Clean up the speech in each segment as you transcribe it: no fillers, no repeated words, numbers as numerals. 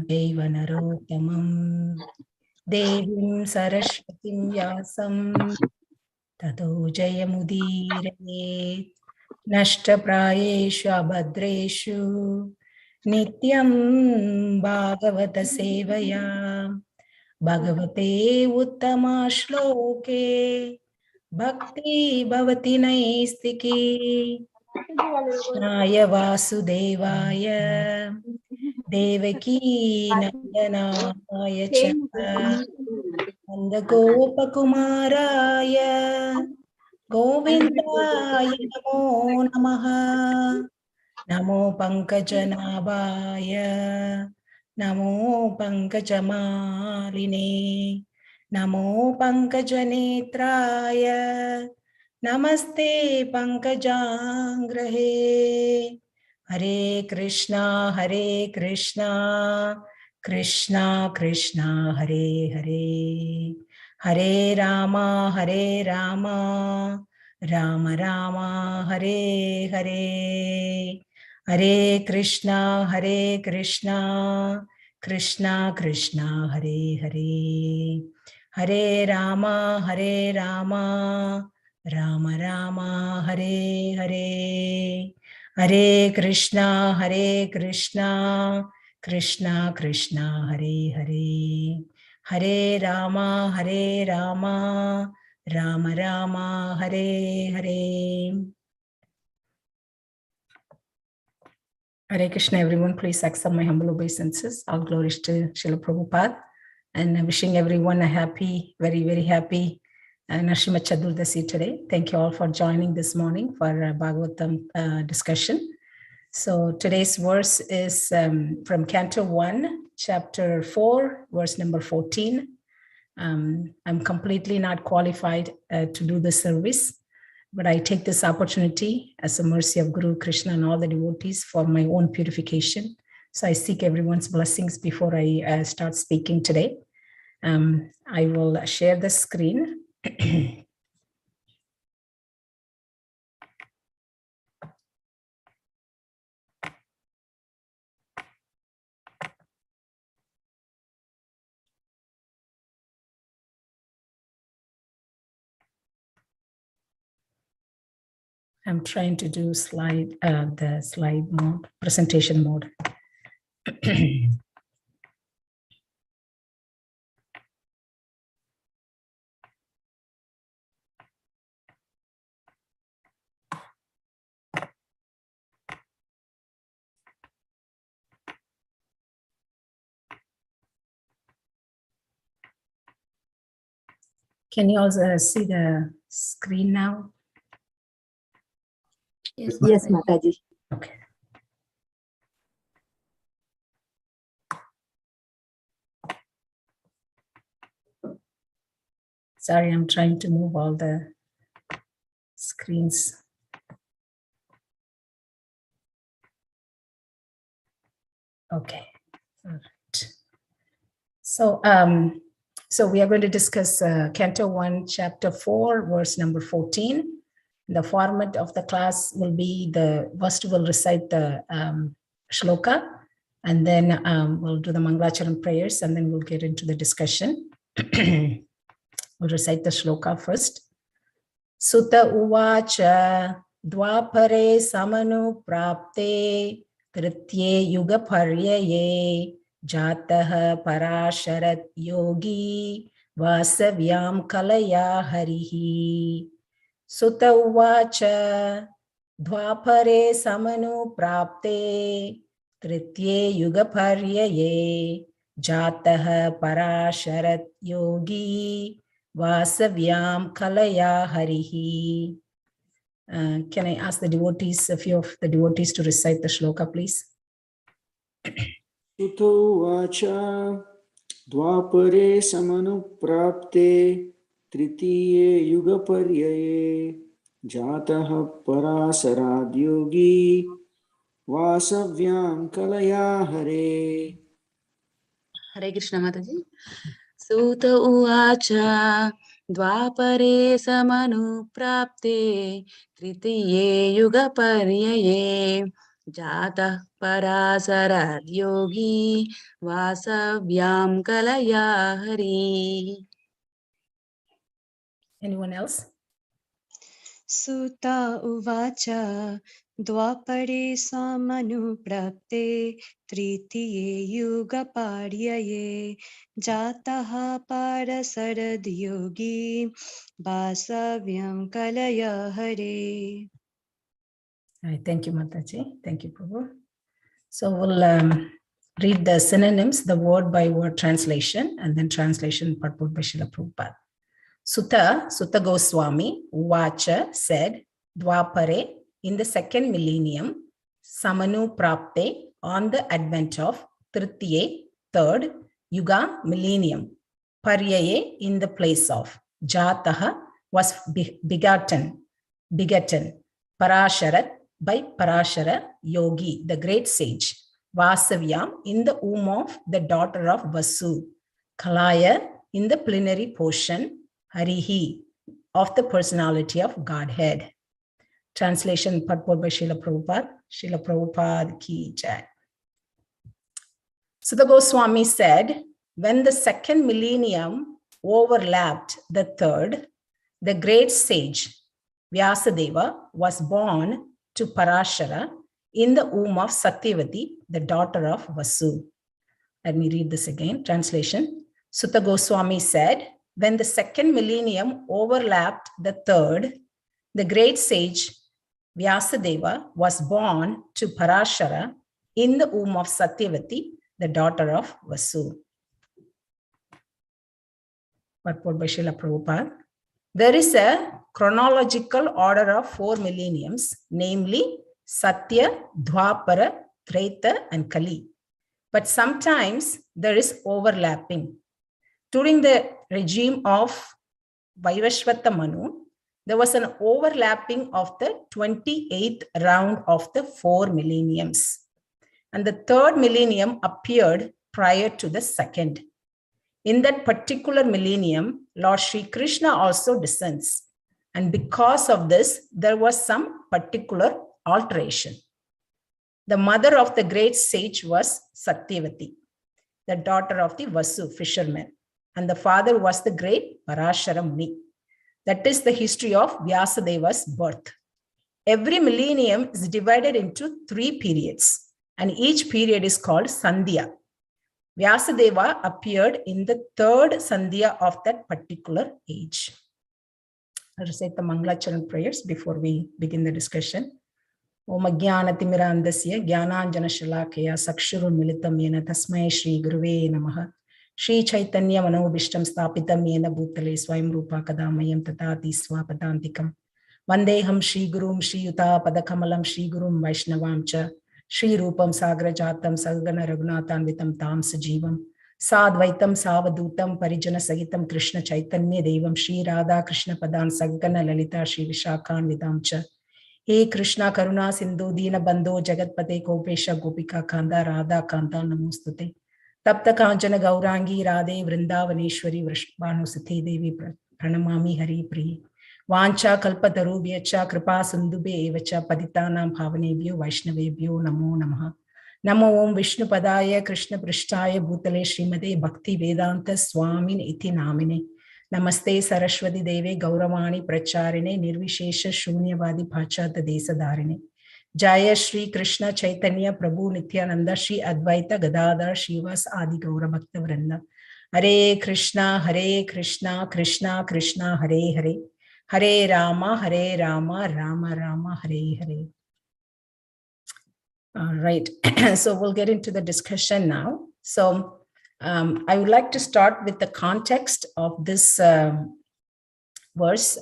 Deva Narottamam Devim Saraswatim Vyasam Tato Jayamudire Nashta Prayeshu Abhadreshu Nityam Bhagavata Sevaya Bhagavate Uttama Shloke Bhakti Bhavati Naistiki Krishnaya Vasudevaya Devaki Nandanaya Cha Nandagopakumaraya Govindaya Namo Namaha Namo Pankajanabhaya Namo Pankajamaline Namo Pankajanetraya Namaste Pankajangrahe Hare Krishna Krishna Krishna Hare Hare Hare Rama Rama Rama Hare Hare Hare Krishna Krishna Krishna Hare Hare Hare Rama Rama Rama Hare Hare Hare Krishna Krishna Krishna Hare Hare Hare Rama Rama Rama Hare Hare. Hare Krishna, everyone. Please accept my humble obeisances. All glories to Srila Prabhupada. And I'm wishing everyone a happy, very, very happy Nrsimha Chaturdasi today. Thank you all for joining this morning for Bhagavatam discussion. So today's verse is from Canto 1, Chapter 4, verse number 14. I'm completely not qualified to do the service, but I take this opportunity as a mercy of Guru, Krishna, and all the devotees for my own purification. So I seek everyone's blessings before I start speaking today. I will share the screen. I'm trying to do the slide mode, presentation mode. Can you also see the screen now? Yes, Mataji. Okay. Sorry, I'm trying to move all the screens. Okay. All right. So we are going to discuss Canto 1, Chapter 4, verse number 14. The format of the class will be first we'll recite the shloka, and then we'll do the Mangalacharan prayers, and then we'll get into the discussion. We'll recite the shloka first. Sutta uvacha dvapare samanu prapte kritye yuga paryaye jatah parasharat yogi vasavyam kalaya harihi. Sutta uvacha dvapare samanu prapte tritye yuga paryaye jatah parasharat yogi vasavyam kalaya harihi. Can I ask the devotees, a few of the devotees, to recite the shloka, please? Sutta uvacha dvapare samanu prapte tritiye yuga paryaye jatah parasarat yogi vasavyam kalaya hare. Hare Krishna Mataji. Sutta uvacha dvapare samanu prapte tritiye yuga paryaye Jatah Parasarad Yogi Vasavyam Kalaya Hari. Anyone else? Sutta uvacha dvapare samanuprapte tritiye yuga paryaye jataha parasarad yogi vasavyam kalaya hare. All right, thank you, Mataji. Thank you, Prabhu. So we'll read the synonyms, the word by word translation, and then translation purport by Srila Prabhupada. Sutta Goswami, Uvacha, said, Dwapare, in the second millennium, Samanu Prapte, on the advent of Tritiye, third, Yuga, millennium, Paryaye, in the place of, Jataha, was begotten, Parasharat, by Parashara, Yogi, the great sage, Vasavyam, in the womb of the daughter of Vasu, Kalaya, in the plenary portion, Harihi, of the personality of Godhead. Translation purport by Srila Prabhupada. Srila Prabhupada ki jai. So the Goswami said, when the second millennium overlapped the third, the great sage Vyasadeva was born to Parashara in the womb of Satyavati, the daughter of Vasu. Let me read this again. Translation. Sutta Goswami said, when the second millennium overlapped the third, the great sage Vyasadeva was born to Parashara in the womb of Satyavati, the daughter of Vasu. Purport by Srila Prabhupada. There is a chronological order of 4 millenniums, namely Satya, Dwapara, Treta, and Kali. But sometimes there is overlapping. During the regime of Vaivashvata Manu, there was an overlapping of the 28th round of the 4 millenniums. And the third millennium appeared prior to the second. In that particular millennium, Lord Sri Krishna also descends. And because of this, there was some particular alteration. The mother of the great sage was Satyavati, the daughter of the Vasu fisherman. And the father was the great Parashara Muni. That is the history of Vyasadeva's birth. Every millennium is divided into 3 periods, and each period is called Sandhya. Vyasadeva appeared in the 3rd Sandhya of that particular age. I'll recite the Mangalacharan prayers before we begin the discussion. Om Ajnana Timirandasya Jnananjana Shalakaya Sakshurun Militam Yena Tasmai Shri Guruve Namaha Shri Chaitanya Manobishtam Stapitam Yena Bhutale Swayam Rupa Kadamayam Tatati Swapadantikam Vandeham Shri Gurum Shri Yuta Padakamalam Shri Gurum Vaishnavamcha Shri Rupam Sagra Jatam Sagana Raghunathan Vitam Tam Sajivam Sadvaitam Savadutam Parijana Sagitam Krishna Chaitanya Devam Shri Radha Krishna Padan Sagana Lalita Shri Vishakhan Vidamcha He Krishna Karuna Sindhu Dina Bandho Jagatpate Kopesha Gopika Kanda Radha Kanta Namostute Tapta Kanchana Gaurangi Radhe Vrindavaneshwari Vrishbhanusate Devi Pranamami Hari Pri Vancha Kalpatarubhyacha Kripa Sindhube Evacha Paditanam Bhavanebhyo Vaishnavebhyo Namo Namaha Namo Om Vishnu Padaya Krishna Prishtaya Bhutale Srimade Bhakti Vedanta Swamin Iti Namine Namaste Saraswati Deve Gauravani Pracharine Nirvishesha Shunyavadi Pachata Desadharine Jaya Shri Krishna Chaitanya Prabhu Nityananda Shri Advaita Gadadhar Shivas Adi Gaura Bhakta Vrinda Hare Krishna Krishna Krishna Hare Hare Hare Rama Rama Rama Hare Hare. All right, so we'll get into the discussion now. So I would like to start with the context of this verse.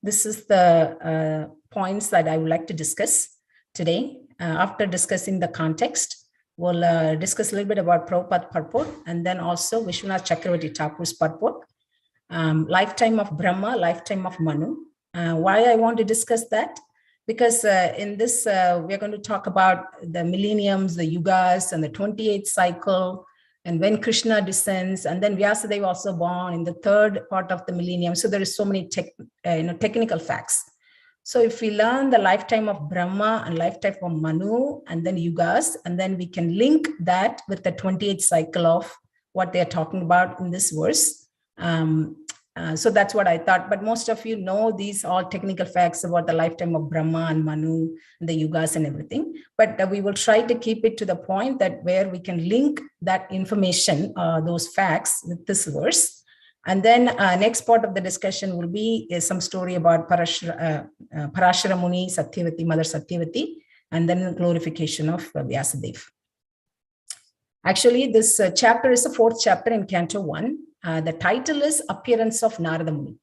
This is the points that I would like to discuss today. After discussing the context, we'll discuss a little bit about Prabhupada purport and then also Vishwanath Chakravarti Thakur's purport, lifetime of Brahma, lifetime of Manu. Why I want to discuss that? Because in this, we're going to talk about the millenniums, the Yugas, and the 28th cycle, and when Krishna descends, and then Vyasadeva also born in the 3rd part of the millennium. So there is so many technical facts. So if we learn the lifetime of Brahma and lifetime of Manu and then Yugas, and then we can link that with the 28th cycle of what they're talking about in this verse. So that's what I thought. But most of you know these all technical facts about the lifetime of Brahma and Manu and the Yugas and everything. But we will try to keep it to the point that where we can link that information, those facts with this verse. And then next part of the discussion will be some story about Parash Ceremony, Satyavati, Mother Satyavati, and then glorification of Vyasadeva. Actually, this chapter is the 4th chapter in Canto 1. The title is Appearance of Narada Muni.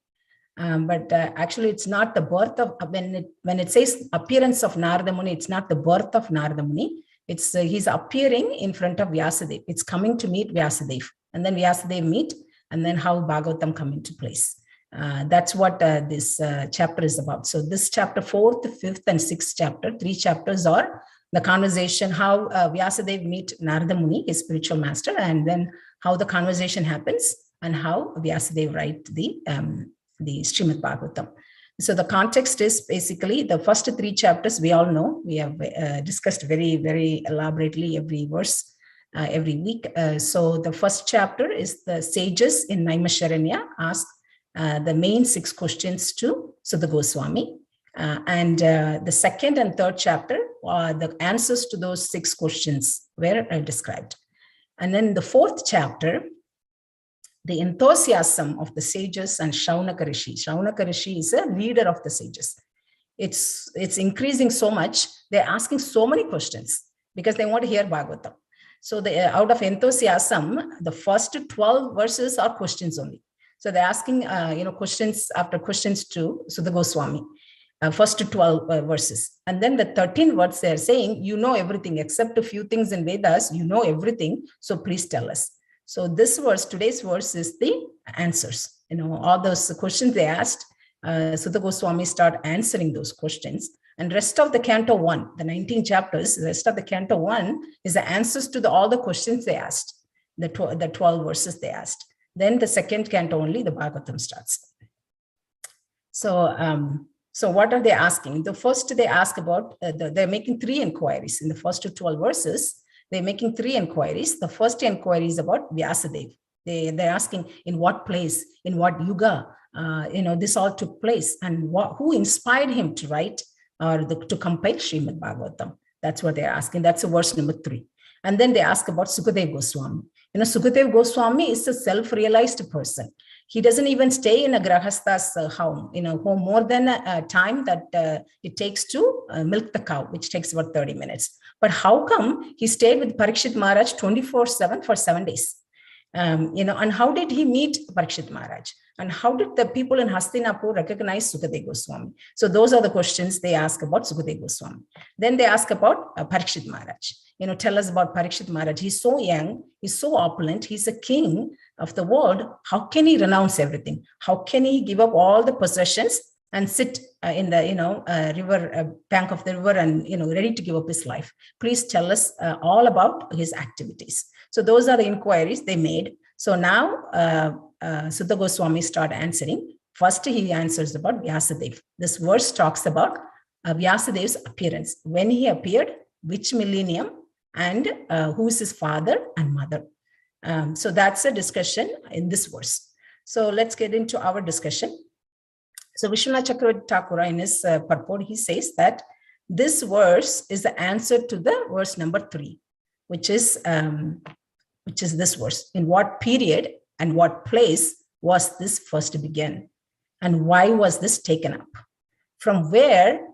But actually, it's not the birth of, when it says appearance of Narada Muni, it's not the birth of Narada Muni. It's he's appearing in front of Vyasadeva. It's coming to meet Vyasadeva. And then Vyasadeva meet, and then how Bhagavatam come into place. That's what this chapter is about. So this chapter 4th, 5th, and 6th chapter, 3 chapters are the conversation, how Vyasadeva meet Narada Muni, his spiritual master, and then how the conversation happens and how Vyasadeva write the Srimad Bhagavatam. So the context is basically the first 3 chapters we all know. We have discussed very, very elaborately every verse. Every week. So the first chapter is the sages in Naimisharanya ask the main 6 questions to Sudha Goswami. And the second and third chapter, the answers to those 6 questions were described. And then the 4th chapter, the enthusiasm of the sages and Shaunaka Rishi. Shaunaka Rishi is a leader of the sages. It's increasing so much. They're asking so many questions because they want to hear Bhagavatam. So out of enthusiasm, the first 12 verses are questions only. So they're asking, questions after questions to Sudha Goswami, first 12 verses. And then the 13 words they're saying, you know everything except a few things in Vedas, you know everything. So please tell us. So this verse, today's verse is the answers. All those questions they asked, Sudha Goswami start answering those questions. And rest of the Canto 1, the 19 chapters, the rest of the Canto 1 is the answers to all the questions they asked, the 12 verses they asked. Then the second Canto only, the Bhagavatam starts. So what are they asking? The first they ask about, they're making 3 inquiries. In the first 12 verses, they're making 3 inquiries. The first inquiry is about Vyasadeva. They're asking in what place, in what yuga, this all took place, and who inspired him to write or to compile Srimad Bhagavatam. That's what they're asking. That's verse number 3. And then they ask about Sukadeva Goswami. Sukadeva Goswami is a self-realized person. He doesn't even stay in a grahasta's home, home more than a time that it takes to milk the cow, which takes about 30 minutes. But how come he stayed with Parikshit Maharaj 24/7 for 7 days? And how did he meet Parikshit Maharaj? And how did the people in Hastinapur recognize Sukadeva Goswami? So those are the questions they ask about Sukadeva Goswami. Then they ask about Parikshit Maharaj. Tell us about Parikshit Maharaj. He's so young, he's so opulent, he's a king of the world. How can he renounce everything? How can he give up all the possessions and sit in the river, bank of the river and, ready to give up his life? Please tell us all about his activities. So those are the inquiries they made. So now Sudha Goswami start answering. First, he answers about Vyasadeva. This verse talks about Vyasadeva's appearance. When he appeared, which millennium, and who is his father and mother. So that's a discussion in this verse. So let's get into our discussion. So Vishwanath Chakravarti Thakur in his purport, he says that this verse is the answer to the verse number 3, which is this verse. In what period and what place was this first begun? And why was this taken up? From where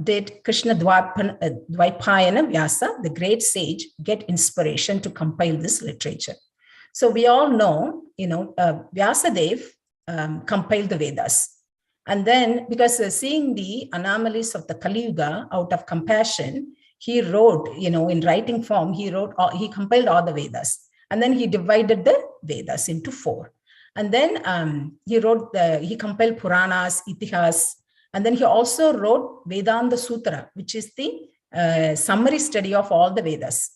did Krishna Dvaipayana Vyasa, the great sage, get inspiration to compile this literature? So we all know, Vyasadeva compiled the Vedas. And then, because seeing the anomalies of the Kali Yuga, out of compassion, he wrote, in writing form, he compiled all the Vedas. And then he divided the Vedas into 4. And then he compiled Puranas, Itihas. And then he also wrote Vedanta Sutra, which is the summary study of all the Vedas.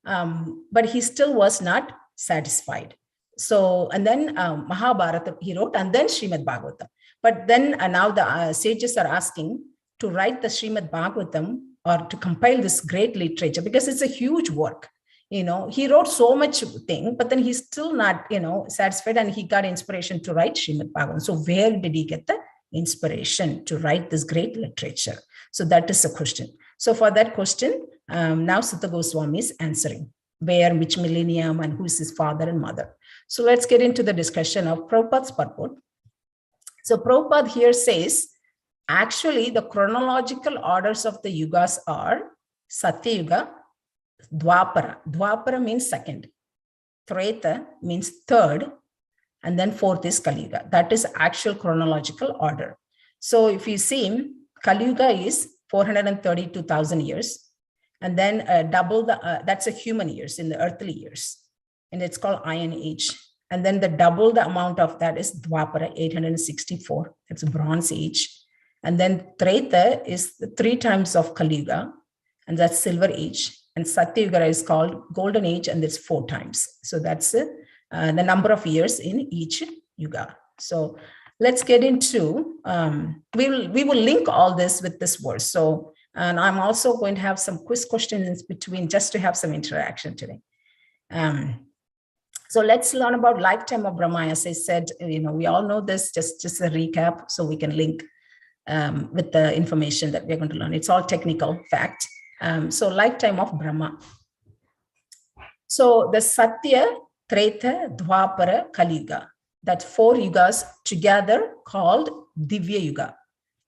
But he still was not satisfied. So, and then Mahabharata he wrote, and then Srimad Bhagavatam. But then now the sages are asking to write the Srimad Bhagavatam or to compile this great literature, because it's a huge work. He wrote so much thing, but then he's still not, satisfied, and he got inspiration to write Srimad Bhagavatam. So where did he get the inspiration to write this great literature? So that is the question. So for that question, now Sutta Goswami is answering where, which millennium, and who is his father and mother. So let's get into the discussion of Prabhupada's purport. So Prabhupada here says, actually, the chronological orders of the yugas are Satya Yuga, Dwapara. Dwapara means second. Treta means third. And then fourth is Kali Yuga. That is actual chronological order. So if you see, Kali Yuga is 432,000 years. And then double that's a human years in the earthly years. And it's called Iron Age. And then double the amount of that is Dwapara, 864. It's Bronze Age. And then Treta is 3 times of Kali Yuga, and that's Silver Age. And Satya Yuga is called Golden Age, and it's 4 times. So that's the number of years in each Yuga. So let's get into, we will link all this with this verse. So, and I'm also going to have some quiz questions in between just to have some interaction today. So let's learn about lifetime of Brahma. As I said, we all know this, just a recap, so we can link with the information that we're going to learn. It's all technical fact. So lifetime of Brahma. So the Satya, Treta, Dwapara, Kali Yuga, that 4 yugas together called Divya Yuga,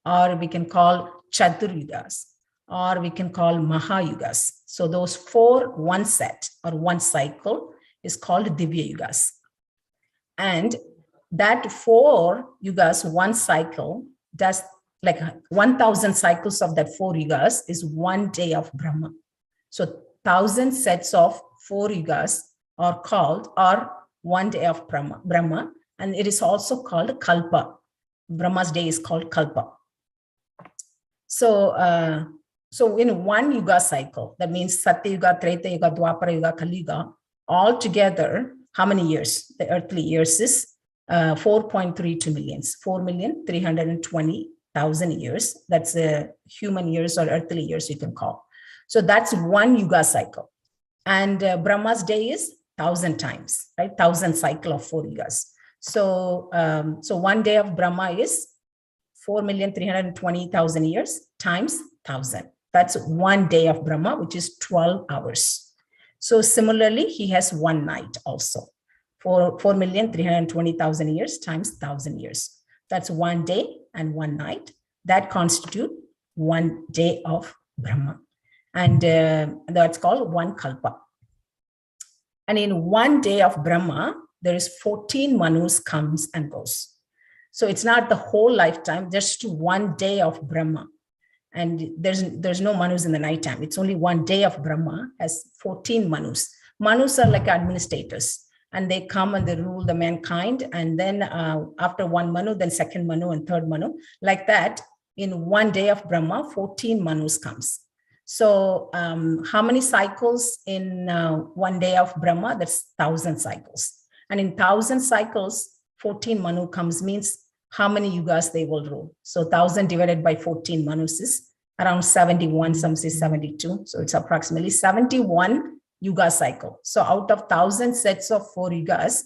or we can call Chatur Yugas, or we can call Maha Yugas. So those 4, one set or one cycle is called Divya Yugas. And that 4 yugas, one cycle, does like 1,000 cycles of that 4 yugas is 1 day of Brahma. So 1,000 sets of 4 yugas are called, or 1 day of Brahma, and it is also called Kalpa. Brahma's day is called Kalpa. So, so in 1 yuga cycle, that means Satya Yuga, Treta Yuga, Dwapara Yuga, Kali Yuga, all together, how many years? The earthly years is 4.32 millions, 4,320,000 years. That's the human years or earthly years you can call. So that's 1 yuga cycle. And Brahma's day is 1,000 times, right? 1,000 cycle of 4 yugas. So, so 1 day of Brahma is 4,320,000 years times 1,000. That's 1 day of Brahma, which is 12 hours. So similarly, he has 1 night also, 4,320,000 years times 1,000 years. That's 1 day and 1 night. That constitute 1 day of Brahma. And that's called 1 kalpa. And in 1 day of Brahma, there is 14 manus comes and goes. So it's not the whole lifetime, just 1 day of Brahma. And there's no manus in the nighttime. It's only 1 day of Brahma has 14 manus. Manus are like administrators, and they come and they rule the mankind. And then after 1 manu, then 2nd manu and 3rd manu, like that. In 1 day of Brahma, 14 manus comes. So how many cycles in 1 day of Brahma? That's 1,000 cycles. And in 1,000 cycles, 14 manu comes means how many yugas they will rule. So 1,000 divided by 14 manus is around 71, some say 72. So it's approximately 71 yuga cycle. So out of 1,000 sets of 4 yugas,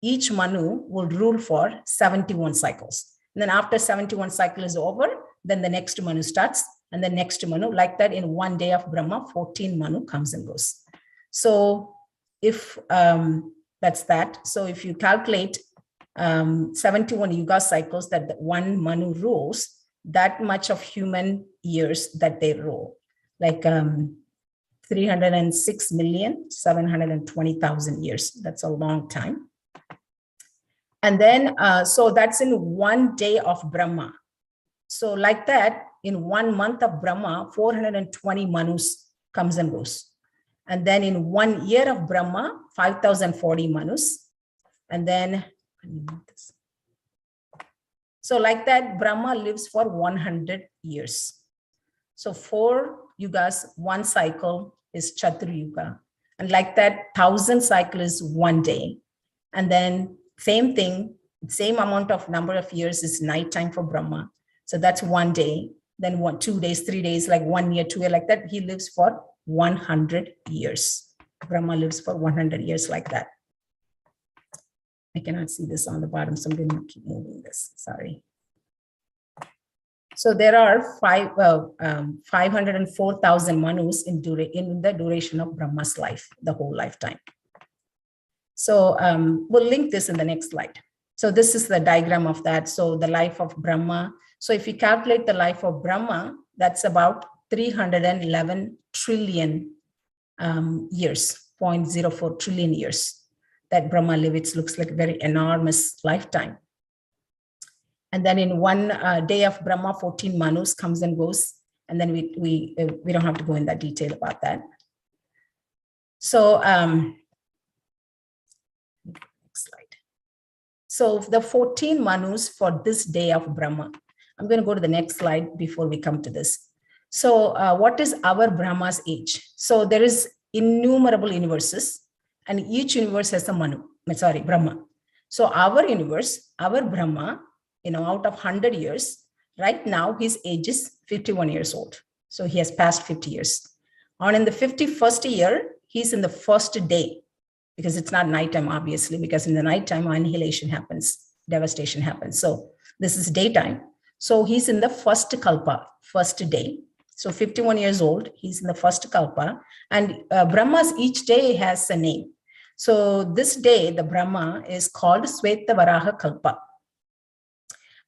each manu will rule for 71 cycles. And then after 71 cycle is over, then the next manu starts, and the next manu, like that. In 1 day of Brahma, 14 manu comes and goes. So if that's that. So if you calculate 71 yuga cycles that the 1 manu rules, that much of human years that they rule, like 306,720,000 years. That's a long time. And then, so that's in 1 day of Brahma. So like that, in 1 month of Brahma, 420 manus comes and goes. And then in 1 year of Brahma, 5,040 manus. And then, so like that, Brahma lives for 100 years. So 4 yugas, 1 cycle is Chatur Yuga. And like that, 1,000 cycle is 1 day. And then same thing, Same amount of number of years is nighttime for Brahma. So that's 1 day, then 2 days, 3 days, like 1 year, 2 years, like that. He lives for 100 years. Brahma lives for 100 years like that. I cannot see this on the bottom, so I'm going to keep moving this. Sorry. So there are 504,000 manus in the duration of Brahma's life, the whole lifetime. So we'll link this in the next slide. So this is the diagram of that. So the life of Brahma. So if you calculate the life of Brahma, that's about 311 trillion years, 0.04 trillion years that Brahma lived. It looks like a very enormous lifetime. And then in 1 day of Brahma, 14 manus comes and goes. And then we don't have to go in that detail about that. So next slide. So the 14 manus for this day of Brahma. I'm going to go to the next slide before we come to this. So what is our Brahma's age? So there is innumerable universes, and each universe has a Brahma. So our universe, our Brahma, out of 100 years, right now his age is 51 years old. So he has passed 50 years. And in the 51st year, he's in the first day, because it's not nighttime, obviously, because in the nighttime, annihilation happens, devastation happens. So this is daytime. So he's in the first kalpa, first day. So 51 years old, he's in the first kalpa. And Brahma's each day has a name. So this day, the Brahma is called Sweta Varaha Kalpa.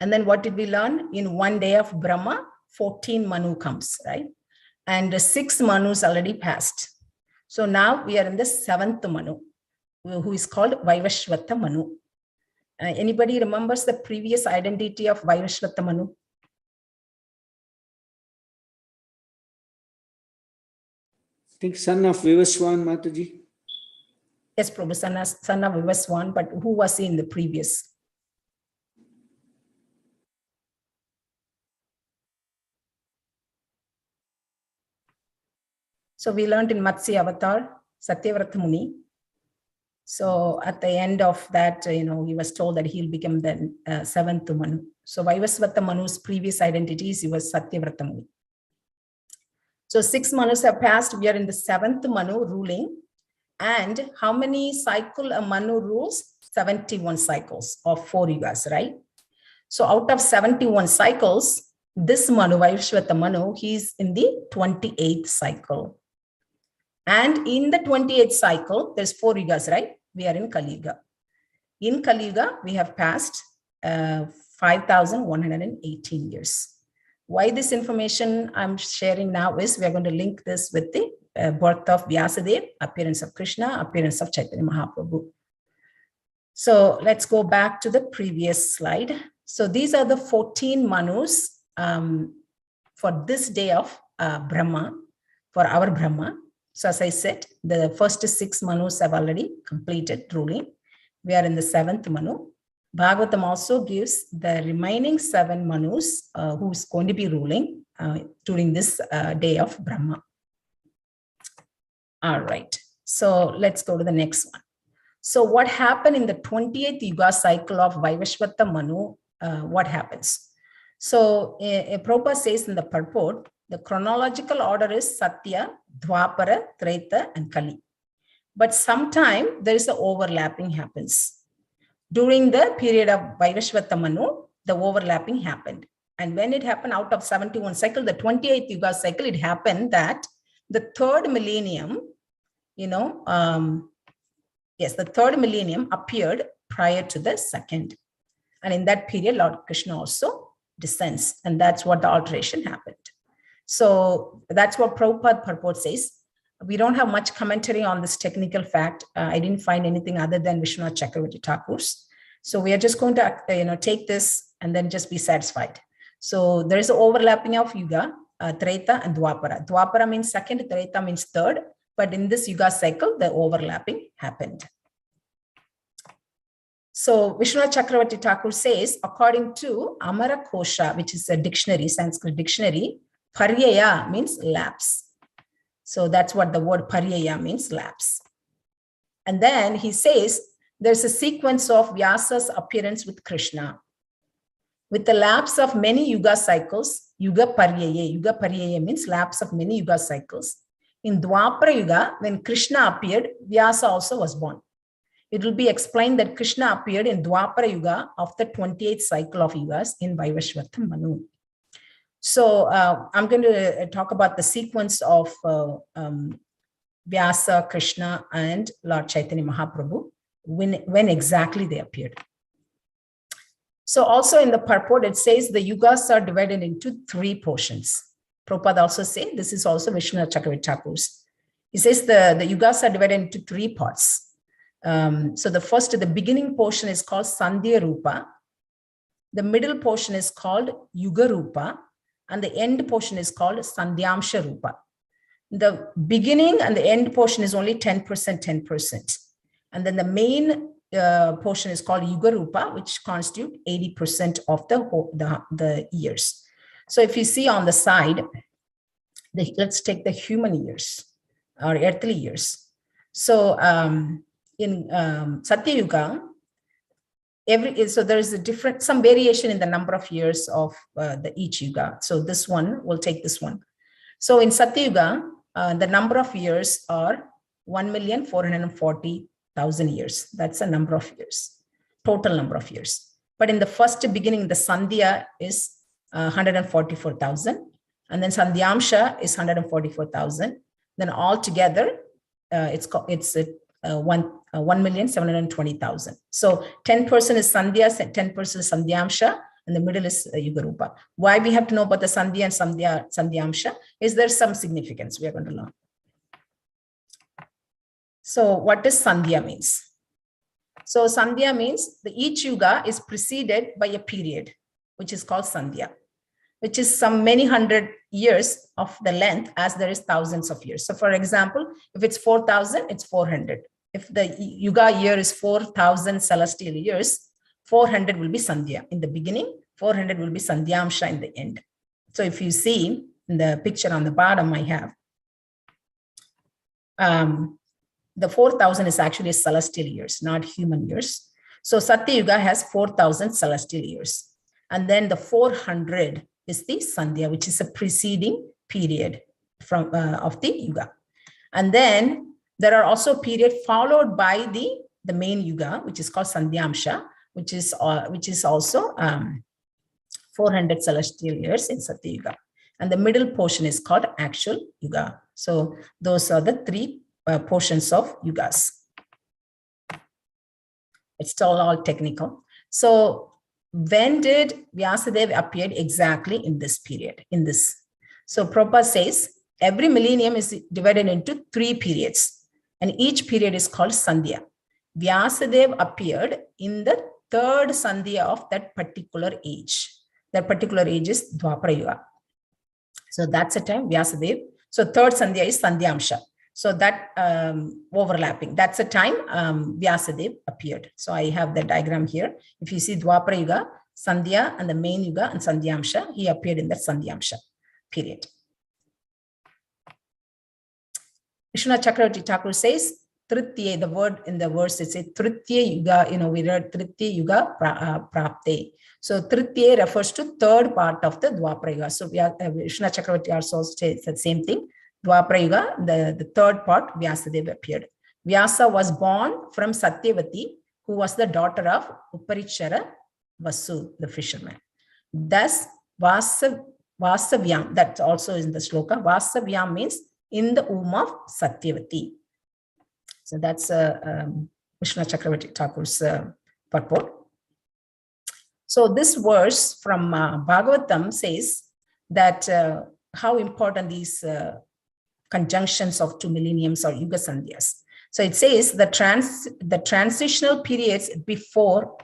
And then what did we learn? In 1 day of Brahma, 14 Manu comes, right? And 6 Manus already passed. So now we are in the 7th Manu, who is called Vaivashvata Manu. Anybody remembers the previous identity of Vaivashvata Manu? I think son of Vivaswan, Mataji. Yes, Prabhu, son of Vivaswan, but who was he in the previous? So we learned in Matsya Avatar, Satyavrata Muni. So at the end of that, he was told that he'll become the 7th Manu. So Vaivasvata Manu's previous identities, he was Satyavrata Muni. So 6 Manus have passed. We are in the 7th Manu ruling. And how many cycle a Manu rules? 71 cycles of 4 yugas, right? So out of 71 cycles, this Manu, Vaivashvata Manu, he's in the 28th cycle. And in the 28th cycle, there's 4 yugas, right? We are in Kali Yuga. In Kali Yuga, we have passed 5,118 years. Why this information I'm sharing now is we're going to link this with the birth of Vyasadeva, appearance of Krishna, appearance of Chaitanya Mahaprabhu. So let's go back to the previous slide. So these are the 14 Manus for this day of Brahma, for our Brahma. So as I said, the first 6 Manus have already completed ruling. We are in the 7th Manu. Bhagavatam also gives the remaining 7 Manus who is going to be ruling during this day of Brahma. All right, so let's go to the next one. So what happened in the 28th Yuga cycle of Vaivashvata Manu? What happens? So Prabhupada says in the purport, the chronological order is Satya, Dwapara, Treta, and Kali. But sometime there is an overlapping happens. During the period of Vaivashvata Manu, the overlapping happened. And when it happened out of 71 cycle, the 28th Yuga cycle, it happened that the 3rd millennium, the 3rd millennium appeared prior to the 2nd. And in that period, Lord Krishna also descends. And that's what the alteration happened. So that's what Prabhupada purport says. We don't have much commentary on this technical fact. I didn't find anything other than Vishwanath Chakravarti Thakur's. So we are just going to take this and then just be satisfied. So there is an overlapping of Yuga, Treta and Dwapara. Dwapara means 2nd, Treta means 3rd. But in this Yuga cycle, the overlapping happened. So Vishwanath Chakravarti Thakur says, according to Amara Kosha, which is a dictionary, Sanskrit dictionary, Paryaya means lapse. So that's what the word Paryaya means, lapse. And then he says there's a sequence of Vyasa's appearance with Krishna. With the lapse of many yuga cycles, yuga paryaya means lapse of many yuga cycles. In Dwapara Yuga, when Krishna appeared, Vyasa also was born. It will be explained that Krishna appeared in Dwapara Yuga of the 28th cycle of yugas in Vaivashvata Manu. So I'm going to talk about the sequence of Vyasa, Krishna, and Lord Chaitanya Mahaprabhu, when exactly they appeared. So also in the purport, it says the yugas are divided into 3 portions. Prabhupada also says, this is also Vishnu Chakravarti Thakur's. He says the yugas are divided into 3 parts. So the beginning portion is called Sandhya Rupa. The middle portion is called Yuga Rupa. And the end portion is called Sandhyamsha Rupa. The beginning and the end portion is only 10%. And then the main portion is called Yuga Rupa, which constitute 80% of the years. So if you see on the side, let's take the human years or earthly years. So in Satya Yuga, so there is some variation in the number of years of each yuga. So this one, we'll take this one. So in Satya Yuga, the number of years are 1,440,000 years. That's a number of years, total number of years. But in the first beginning, the Sandhya is 144,000, and then Sandhyamsha is 144,000. Then altogether, it's 1,720,000. So 10% is Sandhya, 10% is Sandhyamsha, and the middle is Yuga Rupa. Why we have to know about the Sandhya and Sandhyamsha is there some significance we are going to learn. So what does Sandhya means? So Sandhya means each yuga is preceded by a period, which is called Sandhya, which is some many hundred years of the length as there is thousands of years. So for example, if it's 4,000, it's 400. If the yuga year is 4,000 celestial years, 400 will be Sandhya in the beginning, 400 will be Sandhyamsha in the end. So if you see in the picture on the bottom, I have the 4,000 is actually celestial years, not human years. So Satya Yuga has 4,000 celestial years. And then the 400 is the Sandhya, which is a preceding period of the Yuga. And then there are also periods followed by the main Yuga, which is called Sandhyamsha, which is also 400 celestial years in Satya Yuga. And the middle portion is called actual Yuga. So those are the 3 portions of yugas. It's all technical. So when did Vyasadeva appear exactly in this period? So Prabhupada says every millennium is divided into 3 periods, and each period is called Sandhya. Vyasadeva appeared in the 3rd Sandhya of that particular age. That particular age is Dwapara Yuga. So that's the time Vyasadeva. So 3rd Sandhya is Sandhyamsha. So that overlapping, that's the time Vyasadeva appeared. So I have the diagram here. If you see Dwapara Yuga, Sandhya and the main Yuga and Sandhyamsha, he appeared in that Sandhyamsha period. Krishna Chakravarti Thakur says, Tritya, the word in the verse, it says Tritya Yuga, we read Tritya Yuga Prapte. So Tritya refers to 3rd part of the Dwapara Yuga. So Krishna Chakravarti also says the same thing. Dwapara Yuga, the 3rd part, Vyasadeva appeared. Vyasa was born from Satyavati, who was the daughter of Uparichara Vasu, the fisherman. Thus, Vasavyam, that also is in the shloka, Vasavyam means in the womb of Satyavati. So that's Krishna Chakravarti Thakur's purport. So this verse from Bhagavatam says that how important these conjunctions of 2 millenniums or Yuga Sandhyas. So it says the transitional periods before,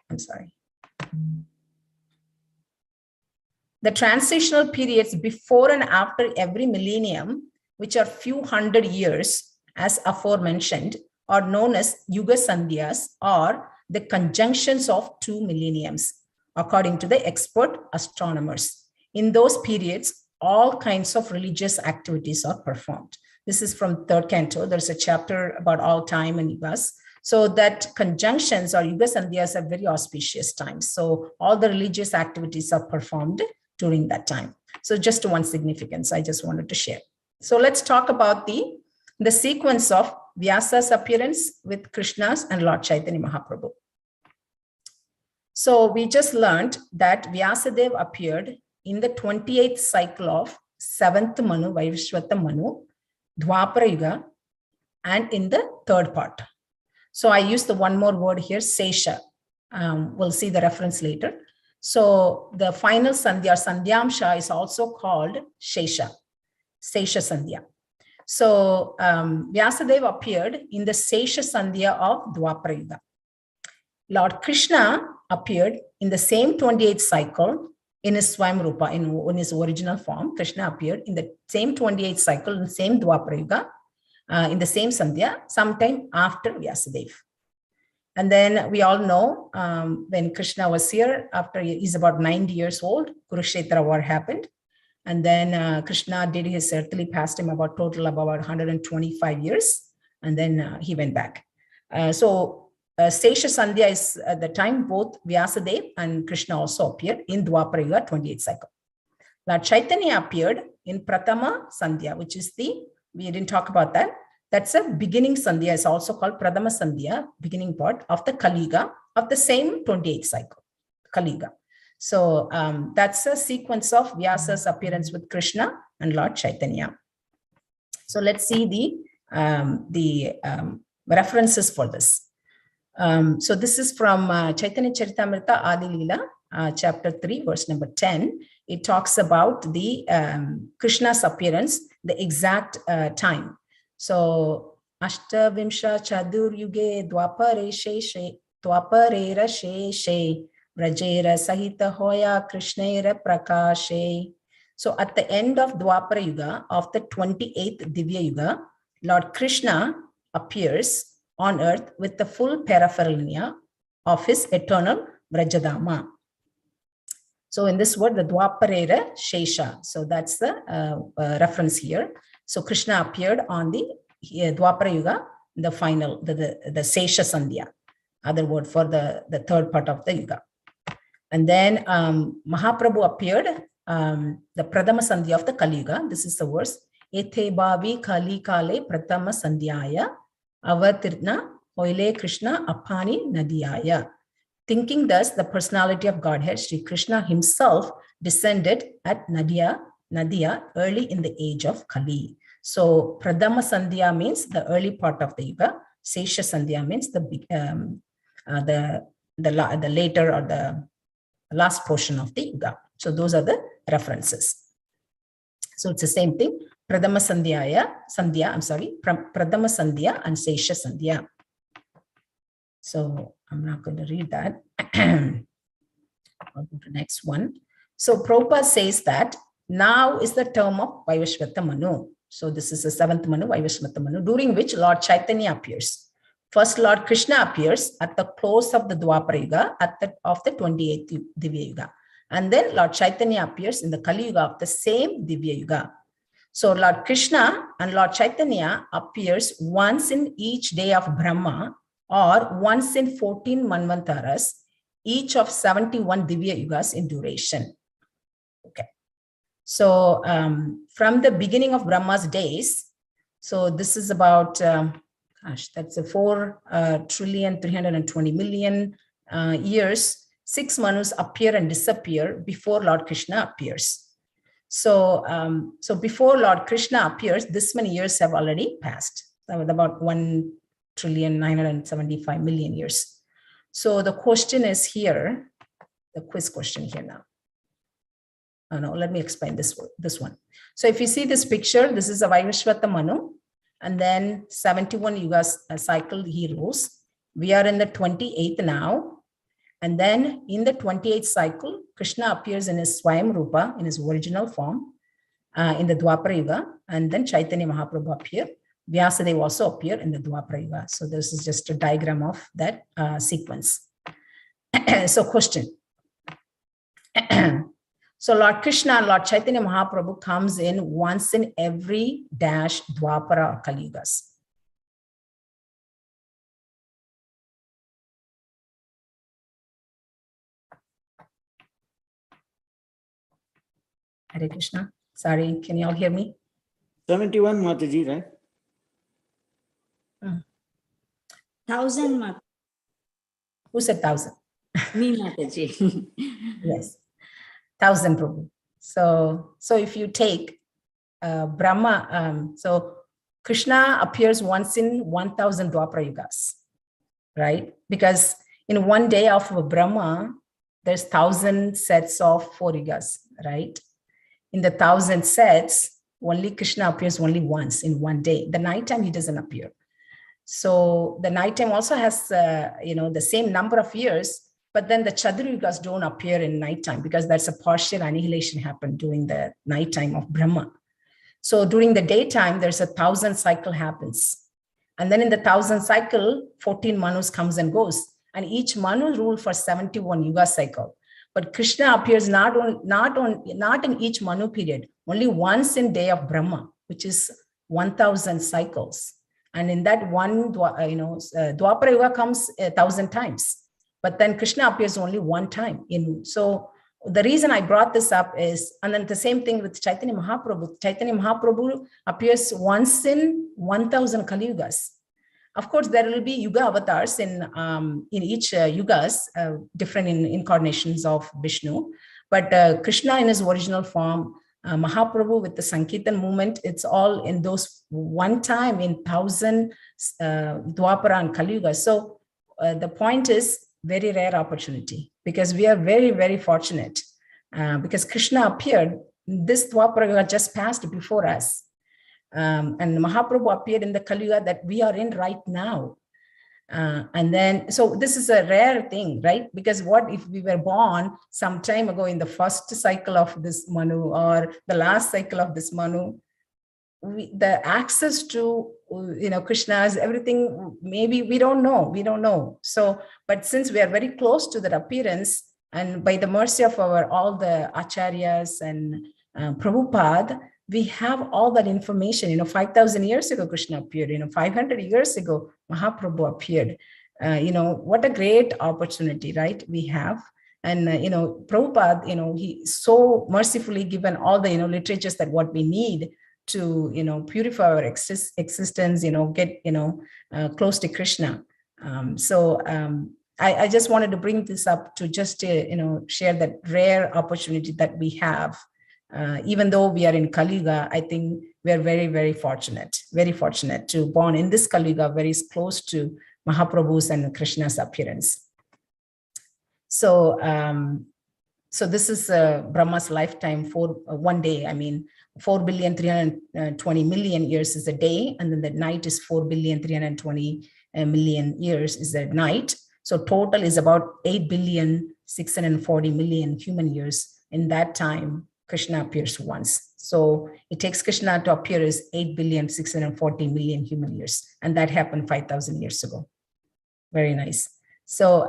the transitional periods before and after every millennium, which are few hundred years, as aforementioned, are known as Yuga Sandhyas, or the conjunctions of 2 millenniums, according to the expert astronomers. In those periods, all kinds of religious activities are performed. This is from 3rd canto. There's a chapter about all time and yugas. So that conjunctions or Yuga Sandhyas are very auspicious times. So all the religious activities are performed during that time. So just one significance I just wanted to share. So let's talk about the sequence of Vyasa's appearance with Krishna's and Lord Chaitanya Mahaprabhu. So we just learned that Vyasadeva appeared in the 28th cycle of 7th Manu, Vaivashvata Manu, Dwapara Yuga, and in the third part. So I use the one more word here, Sesha. We'll see the reference later. So the final Sandhya, Sandhyamsha, is also called Sesha Sandhya. So Vyasadeva appeared in the Sesha Sandhya of Dwapara Yuga. Lord Krishna appeared in the same 28th cycle in his Swayamrupa, in his original form. Krishna appeared in the same 28th cycle, in the same Dwapara Yuga, in the same Sandhya, sometime after Vyasadeva. And then we all know when Krishna was here, after he's about 90 years old, Kurukshetra war happened. And then Krishna did his earthly pastime about 125 years. And then he went back. Sesha Sandhya is at the time both Vyasadeva and Krishna also appeared in Dwapara Yuga 28th cycle. Lord Chaitanya appeared in Pratama Sandhya, which is we didn't talk about that. That's a beginning Sandhya. It's also called Pradama Sandhya, beginning part of the Kali Yuga of the same 28th cycle, Kali Yuga. So that's a sequence of Vyasa's appearance with Krishna and Lord Chaitanya. So let's see the references for this. So this is from Chaitanya Charitamrita Adi Leela, chapter 3, verse number 10. It talks about the Krishna's appearance, the exact time. So Ashtavimsha Chadur Yuge Dwapare Sheshe Dwaparera Sheshe Vrajera Sahita Hoya Krishnera Prakashe. So at the end of Dwapara Yuga, of the 28th Divya Yuga, Lord Krishna appears on earth with the full paraphernalia of his eternal Vrajadama. So in this word, the Dwaparera Shesha. So that's the reference here. So Krishna appeared on the Dwapara Yuga, the final, the Sesha Sandhya, other word for the third part of the Yuga. And then Mahaprabhu appeared, the Pradama Sandhya of the Kali Yuga. This is the verse. Ethe Bhavi Kali Kale Pratama Sandhyaya Avatirna Hoile Krishna Apani Nadiyaya. Thinking thus, the personality of Godhead, Sri Krishna himself descended at Nadia early in the age of Kali. So Pradama Sandhya means the early part of the Yuga. Sesha Sandhya means the later or the last portion of the Yuga. So those are the references. So it's the same thing. Pradama Sandhya, Pradama Sandhya and Sesha Sandhya. So I'm not going to read that. I'll go to the next one. So Prabhupada says that now is the term of Vaivashvata Manu. So this is the 7th Manu, Vaivashvata Manu, during which Lord Chaitanya appears. First, Lord Krishna appears at the close of the Dwapara Yuga of the 28th Divya Yuga. And then Lord Chaitanya appears in the Kali Yuga of the same Divya Yuga. So Lord Krishna and Lord Chaitanya appears once in each day of Brahma or once in 14 Manvantaras, each of 71 Divya Yugas in duration. Okay. So from the beginning of Brahma's days, so this is about, that's a 4,320,000,000 years, 6 Manus appear and disappear before Lord Krishna appears. So, so before Lord Krishna appears, this many years have already passed, about 1,975,000,000 years. So the question is here, the quiz question here now. Oh, no, let me explain this one. So if you see this picture, this is a Vaivashvata Manu, and then 71 Yugas cycle he rules. We are in the 28th now. And then in the 28th cycle, Krishna appears in his Swayamrupa, in his original form, in the Dwapara Yuga, and then Chaitanya Mahaprabhu appear. Vyasadeva also appear in the Dwapara Yuga. So this is just a diagram of that sequence. So question. So Lord Krishna and Lord Chaitanya Mahaprabhu comes in once in every Dwapara or Kali Yugas. Hare Krishna. Sorry, can you all hear me? 71, Mataji, right? 1,000, Who said 1,000? me, Mataji. Yes, 1,000 Prabhu. So if you take Brahma, so Krishna appears once in 1,000 Dwapara Yugas, right? Because in one day of Brahma, there's 1,000 sets of 4 Yugas, right? In the 1,000 sets, only Krishna appears only once in one day. The nighttime, he doesn't appear. So the nighttime also has, the same number of years, but then the Chadra Yugas don't appear in nighttime because that's a partial annihilation happened during the nighttime of Brahma. So during the daytime, there's 1,000 cycle happens. And then in the 1,000 cycle, 14 Manus comes and goes. And each Manu rule for 71 Yuga cycle. But Krishna appears not in each Manu period, only once in day of Brahma, which is 1,000 cycles. And in that one, Dwapara Yuga comes 1,000 times. But then Krishna appears only one time. So the reason I brought this up is, and then the same thing with Chaitanya Mahaprabhu. Chaitanya Mahaprabhu appears once in 1,000 Kali Yugas. Of course, there will be Yuga avatars in each Yugas, different incarnations of Vishnu. But Krishna in his original form, Mahaprabhu with the Sankirtan movement, it's all in those one time in 1,000 Dwapara and Kali Yuga. So the point is very rare opportunity because we are very, very fortunate because Krishna appeared. This Dwapara Yuga just passed before us. And Mahaprabhu appeared in the Kali Yuga that we are in right now. And then, so this is a rare thing, right? Because what if we were born some time ago in the first cycle of this Manu or the last cycle of this Manu, the access to, Krishna's everything, maybe we don't know. So, but since we are very close to that appearance and by the mercy of all the acharyas and Prabhupada, we have all that information. 5,000 years ago, Krishna appeared. 500 years ago, Mahaprabhu appeared. What a great opportunity, right? We have. And, Prabhupada, he so mercifully given all the, literatures that what we need to, purify our existence, get, close to Krishna. I just wanted to bring this up to just, share that rare opportunity that we have. Even though we are in Kali Yuga, I think we are very, very fortunate to born in this Kali Yuga, very close to Mahaprabhu's and Krishna's appearance. So, this is Brahma's lifetime for one day. 4,320,000,000 years is a day, and then the night is 4,320,000,000 years is a night. So total is about 8,640,000,000 human years. In that time, Krishna appears once. So it takes Krishna to appear as 8,640,000,000 human years. And that happened 5,000 years ago. Very nice. So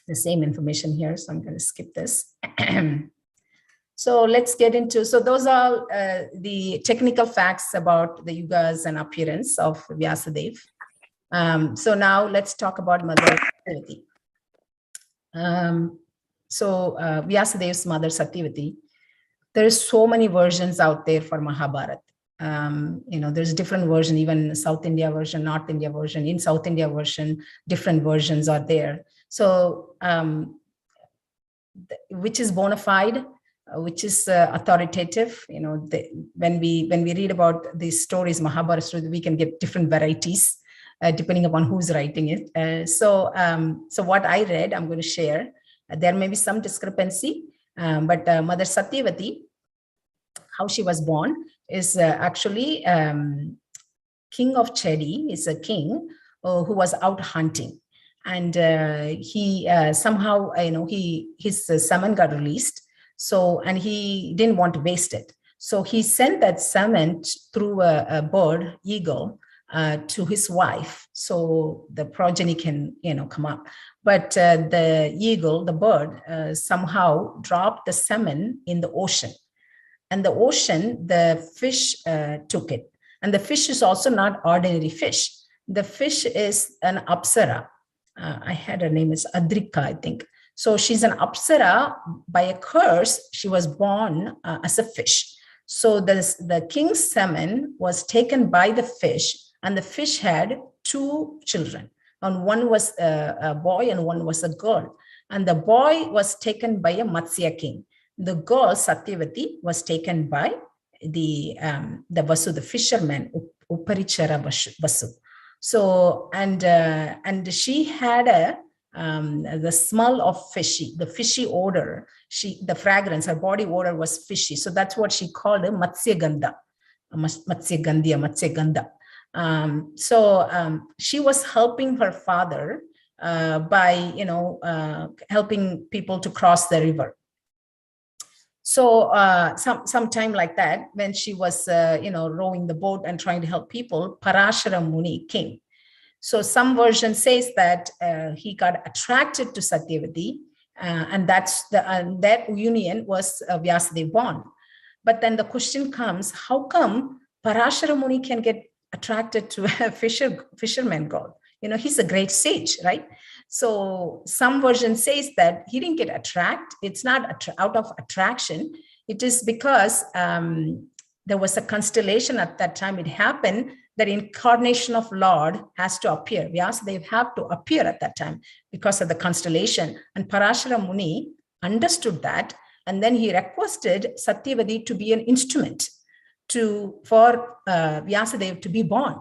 the same information here. So I'm going to skip this. So let's get into, so those are the technical facts about the Yugas and appearance of Vyasadeva. So now let's talk about Mother Satyavati. Vyasadeva's mother Satyavati, there's so many versions out there for Mahabharata. There's different version, even South India version, North India version. In South India version, different versions are there. So which is bona fide, which is authoritative. When we read about these stories, Mahabharata stories, we can get different varieties depending upon who's writing it. So what I read, I'm going to share. There may be some discrepancy, but Mother Satyavati, how she was born, is actually king of Chedi, is a king who was out hunting. And he somehow, his salmon got released. So, and he didn't want to waste it. So he sent that salmon through a bird, eagle, to his wife, so the progeny can, come up. But the eagle, the bird, somehow dropped the salmon in the ocean. And the ocean, the fish took it. And the fish is also not ordinary fish. The fish is an apsara. I had her name is Adrika, I think. So she's an Apsara. By a curse, she was born as a fish. So the king's semen was taken by the fish, and the fish had 2 children. And one was a boy and one was a girl. And the boy was taken by a Matsya king. The girl, Satyavati, was taken by the Vasu, the fisherman, Uparichara Vasu. So, and she had the smell of fishy, the fishy odor. The fragrance, her body odor was fishy. So that's what she called a Matsya Gandha, Matsya Gandha. So she was helping her father by, helping people to cross the river. So sometime like that, when she was, rowing the boat and trying to help people, Parashara Muni came. So some version says that he got attracted to Satyavati, and that union was Vyasadeva born. But then the question comes, how come Parashara Muni can get attracted to a fisherman god? He's a great sage, right? So some version says that he didn't get attracted. It's not out of attraction. It is because there was a constellation at that time. It happened that incarnation of Lord has to appear. Vyasadeva have to appear at that time because of the constellation. And Parashara Muni understood that. And then he requested Satyavati to be an instrument for Vyasadeva to be born.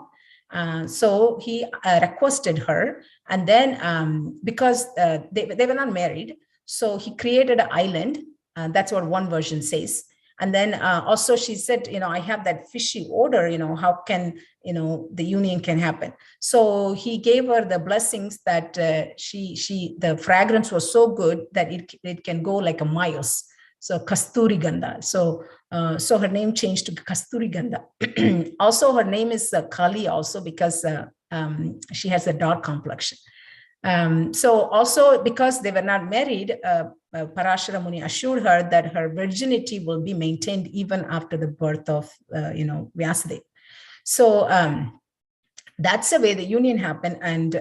So he requested her, and then because they were not married, so he created an island. That's what one version says. And then also she said, I have that fishy odor, how can, the union can happen. So he gave her the blessings that the fragrance was so good that it can go like a miles. So Kasturi Gandha. So her name changed to Kasturi Gandha. Also, her name is Kali also because she has a dark complexion. So also because they were not married, Parashara Muni assured her that her virginity will be maintained even after the birth of, Vyasadeva. So that's the way the union happened, and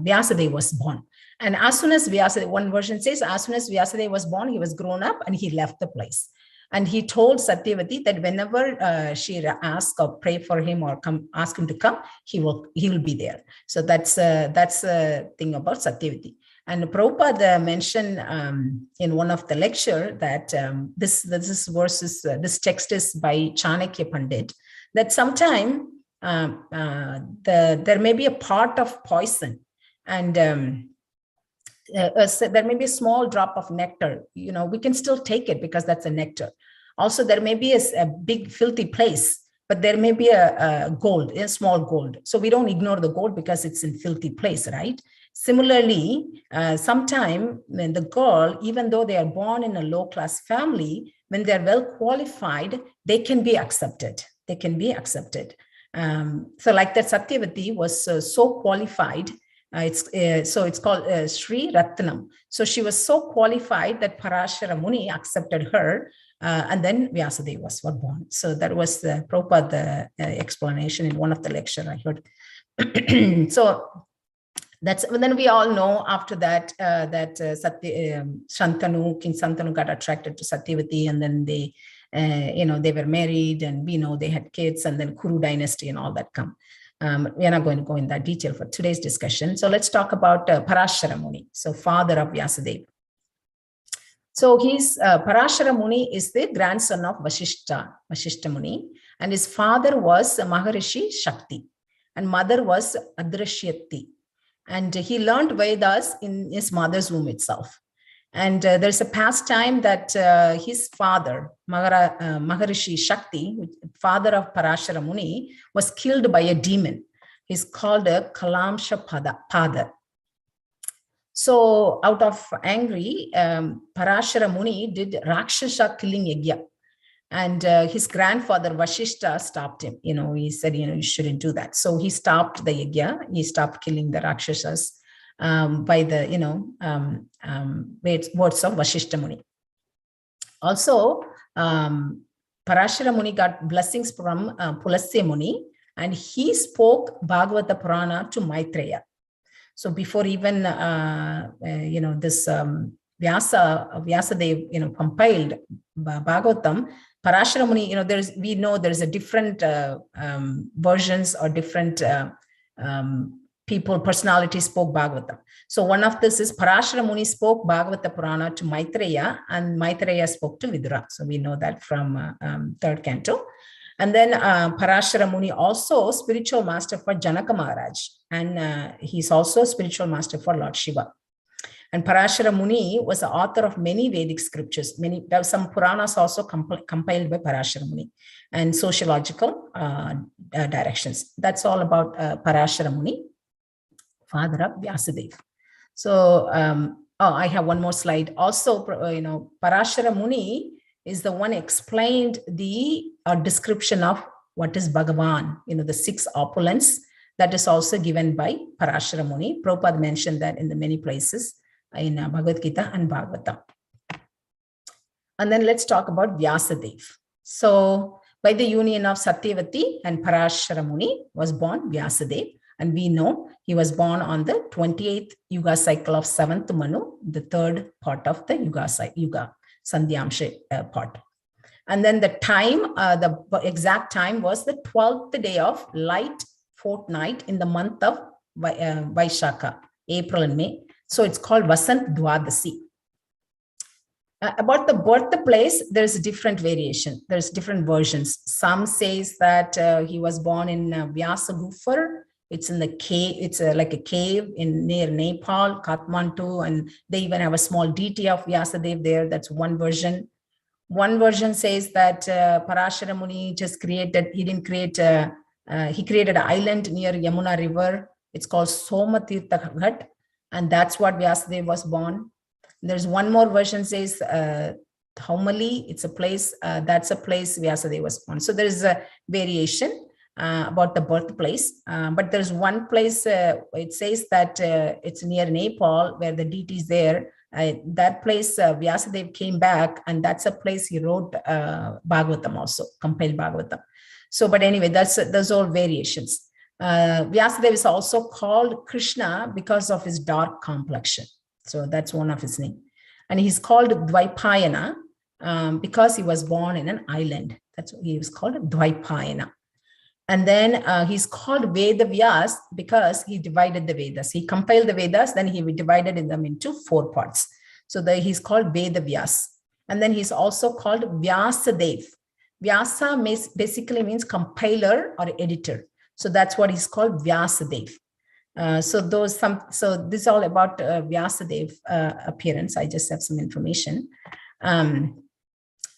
Vyasadeva was born. And as soon as Vyasa, one version says, as soon as Vyasadeva was born, he was grown up and he left the place. And he told Satyavati that whenever she asks or pray for him or ask him to come, he will be there. So that's the thing about Satyavati. And Prabhupada mentioned in one of the lecture that this text is by Chanakya Pandit, that sometime there may be a part of poison, and there may be a small drop of nectar. We can still take it because that's a nectar. Also, there may be a big filthy place, but there may be a small gold. So we don't ignore the gold because it's in filthy place, right? Similarly, sometime when the girl, even though they are born in a low-class family, when they're well qualified, they can be accepted. So like that, Satyavati was so qualified. It's called Sri Ratnam. So she was so qualified that Parashara Muni accepted her, and then Vyasadeva was born. So that was the Prabhupada explanation in one of the lecture I heard. So then we all know after that that King Shantanu got attracted to Satyavati, and then they were married, and we know they had kids, and then Kuru dynasty and all that come. We are not going to go in that detail for today's discussion. So let's talk about Parashara Muni, so father of Vyasadeva. So Parashara Muni is the grandson of Vashishta Muni, and his father was Maharishi Shakti, and mother was Adrashyati. And he learned Vedas in his mother's womb itself. And there's a pastime that his father, Maharishi Shakti, father of Parashara Muni, was killed by a demon. He's called a Kalamsha Pada. So out of angry, Parashara Muni did Rakshasa killing yagya. And his grandfather Vashishta stopped him. He said, you shouldn't do that. So he stopped the yagya. He stopped killing the Rakshasas by the, words of Vashishta Muni. Also, Parashara Muni got blessings from Pulasya Muni, and he spoke Bhagavata Purana to Maitreya. So before even, this Vyasadev, compiled Bhagavatam, Parash Ceremony, there's a different versions or different personalities spoke Bhagavatam. So one of this is Parash Ceremony spoke Bhagavata Purana to Maitreya, and Maitreya spoke to Vidura. So we know that from third canto. And then Parash Ceremony also spiritual master for Janaka Maharaj, and he's also spiritual master for Lord Shiva. And Parashara Muni was the author of many Vedic scriptures. Some Puranas also compiled by Parashara Muni, and sociological directions. That's all about Parashara Muni, father of Vyasadeva. So, I have one more slide. Also, Parashara Muni is the one explained the description of what is Bhagavan, the 6 opulence. That is also given by Parashara Muni. Prabhupada mentioned that in the many places in Bhagavad Gita and Bhagavatam. And then let's talk about Vyasadeva. So by the union of Satyavati and Parashara Muni was born Vyasadeva. And we know he was born on the 28th Yuga cycle of 7th Manu, the 3rd part of the Yuga Sandhyamsha part. And then the time, the exact time was the 12th day of light fortnight in the month of Vaishaka, April and May. So it's called Vasant Dwadasi. About the birthplace, there's a different variation. There's different versions. Some says that he was born in Vyasa Gufar. It's in the cave. It's like a cave near Nepal, Kathmandu, and they even have a small deity of Vyasadev there. That's one version. One version says that Parashara Muni just created. He didn't create. He created an island near Yamuna River. It's called Somatirtha Ghat. And that's what Vyasadeva was born. There's one more version says Thaumali, it's a place, that's a place Vyasadeva was born. So there's a variation about the birthplace. But there's one place, it says that it's near Nepal where the deity is there. That place, Vyasadeva came back, and that's a place he wrote Bhagavatam also, compiled Bhagavatam. So, but anyway, those all variations. Vyasadeva is also called Krishna because of his dark complexion. So that's one of his names. And he's called Dvaipayana because he was born in an island. That's what he was called, Dvaipayana. And then he's called Veda Vyas because he divided the Vedas. He compiled the Vedas, then he divided them into 4 parts. So he's called Veda Vyas. And then he's also called Vyasadev. Vyasa basically means compiler or editor. So that's what he's called, Vyasadev. So this is all about Vyasadev appearance. I just have some information.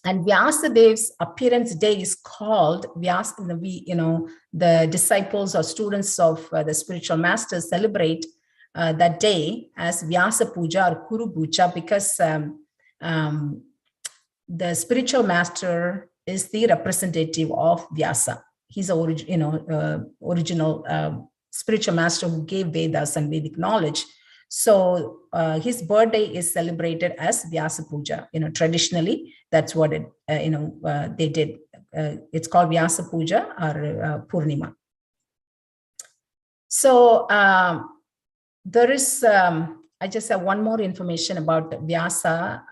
And Vyasadev's appearance day is called Vyasa. The disciples or students of the spiritual masters celebrate that day as Vyasa Puja or Kuru Puja because the spiritual master is the representative of Vyasa. He's the original spiritual master who gave Vedas and Vedic knowledge. So his birthday is celebrated as Vyasa Puja. Traditionally, that's what they did. It's called Vyasa Puja or Purnima. So there is, I just have one more information about Vyasa.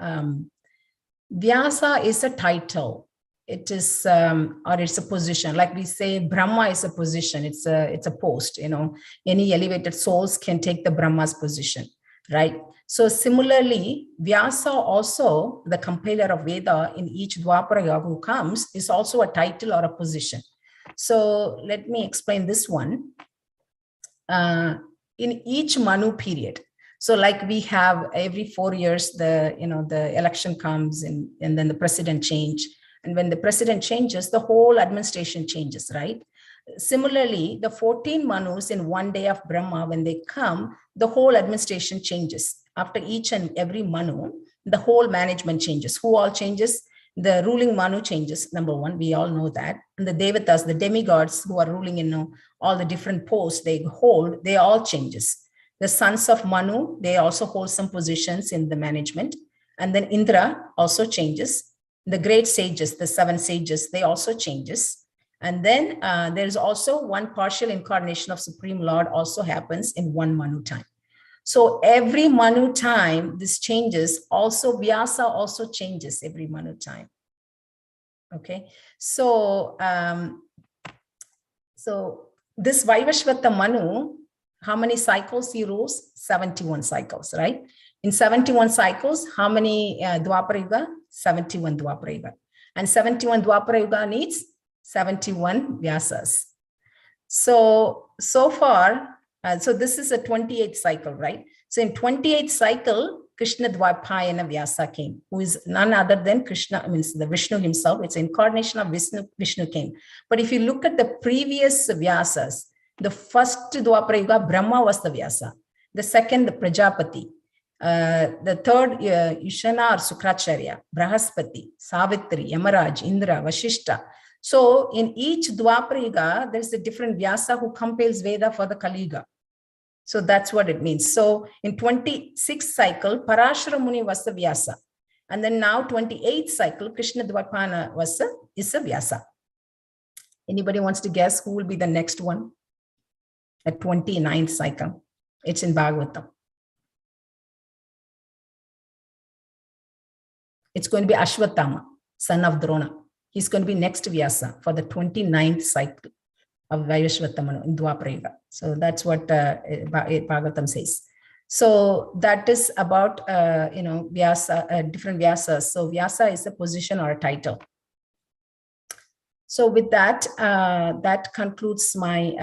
Vyasa is a title. It is, or it's a position. Like we say, Brahma is a position. It's a post. Any elevated souls can take the Brahma's position, right? So similarly, Vyasa also, the compiler of Veda in each Dwapara who comes, is also a title or a position. So let me explain this one. In each Manu period, so like we have every 4 years, the election comes and then the president change. And when the president changes, the whole administration changes, right? Similarly, the 14 Manus in one day of Brahma, when they come, the whole administration changes. After each and every Manu, the whole management changes. Who all changes? The ruling Manu changes, number one, we all know that. And the Devatas, the demigods who are ruling in all the different posts they hold, they all changes. The sons of Manu, they also hold some positions in the management. And then Indra also changes. The great sages, the 7 sages, they also changes. And then there's also one partial incarnation of Supreme Lord also happens in one Manu time. So every Manu time, this changes. Also, Vyasa also changes every Manu time. Okay, so this Vaivashvata Manu, how many cycles he rules? 71 cycles, right? In 71 cycles, how many Dwapara Yuga? 71 Dwapara Yuga. And 71 Dwapara Yuga needs 71 Vyasas. So far, so this is a 28th cycle, right? So in 28th cycle, Krishna Dvaipayana Vyasa came, who is none other than Krishna, means the Vishnu himself. It's incarnation of Vishnu came. But if you look at the previous Vyasas, the first Dwapara Yuga, Brahma was the Vyasa. The second, the Prajapati. The third, Yushana or Sukracharya, Brahaspati, Savitri, Yamaraj, Indra, Vashishta. So in each Dwapara Yuga, there's a different Vyasa who compiles Veda for the Kali Yuga. So that's what it means. So in 26th cycle, Parash Ceremony was the Vyasa. And then now 28th cycle, Krishna Dvaipayana is a Vyasa. Anybody wants to guess who will be the next one? At 29th cycle. It's in Bhagavatam. It's going to be Ashwatthama, son of Drona. He's going to be next Vyasa for the 29th cycle of Vaivashvatamanu in Dwapara Yuga. So that's what Bhagavatam says. So that is about, Vyasa, different Vyasas. So Vyasa is a position or a title. So with that, that concludes my,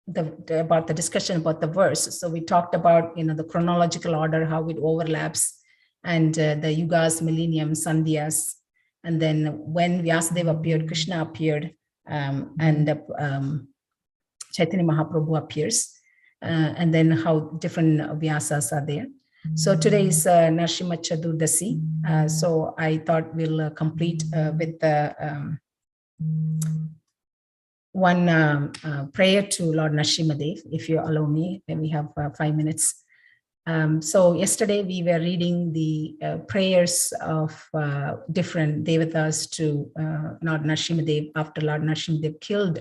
about the discussion about the verse. So we talked about, the chronological order, how it overlaps, and the Yugas, millennium, Sandhyas. And then when Vyasadeva appeared, Krishna appeared, and Chaitanya Mahaprabhu appears, and then how different Vyasas are there. So today is Narsimha Chaturdasi. So I thought we'll complete with the one prayer to Lord Nrsimhadev, if you allow me, then we have 5 minutes. So yesterday we were reading the prayers of different devatas to Lord Nrsimhadev after Lord Nrsimhadev killed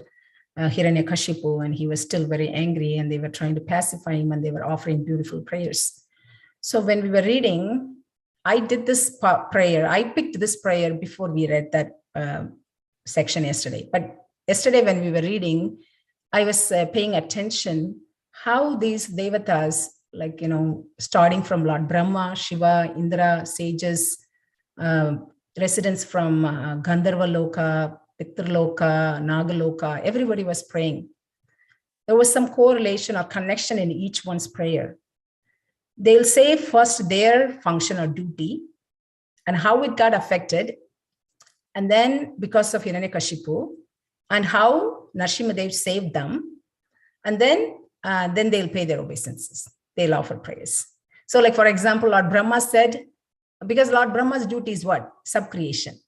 Hiranyakashipu, and he was still very angry, and they were trying to pacify him, and they were offering beautiful prayers. So when we were reading, I did this prayer. I picked this prayer before we read that section yesterday. But yesterday when we were reading, I was paying attention how these devatas, like, starting from Lord Brahma, Shiva, Indra, sages, residents from Gandharva Loka, Pitraloka, Nagaloka, everybody was praying. There was some correlation or connection in each one's prayer. They'll say first their function or duty and how it got affected, and then because of Hiranyakashipu, and how Nrsimhadev saved them, and then they'll pay their obeisances. They'll offer prayers. So like, for example, Lord Brahma said, because Lord Brahma's duty is what? Subcreation.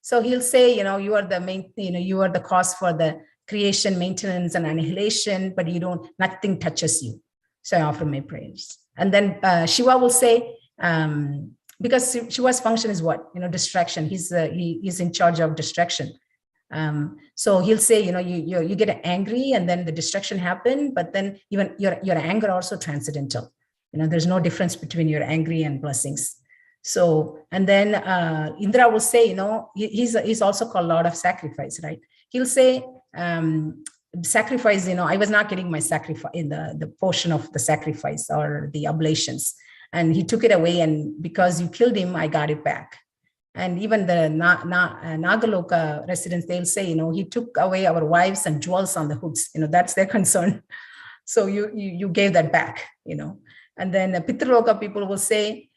So he'll say, you are the main, you are the cause for the creation, maintenance, and annihilation, but nothing touches you. So I offer my prayers. And then Shiva will say, because Shiva's function is what? Distraction. He's in charge of distraction. So he'll say, you get angry and then the distraction happen, but then even your anger also transcendental. There's no difference between your angry and blessings. So, and then Indra will say, he's also called Lord of Sacrifice, right? He'll say, sacrifice, I was not getting my sacrifice in the portion of the sacrifice or the oblations. And he took it away, and because you killed him, I got it back. And even the Nagaloka residents, they'll say, he took away our wives and jewels on the hoods. That's their concern. So you gave that back, And then the Pitraloka people will say,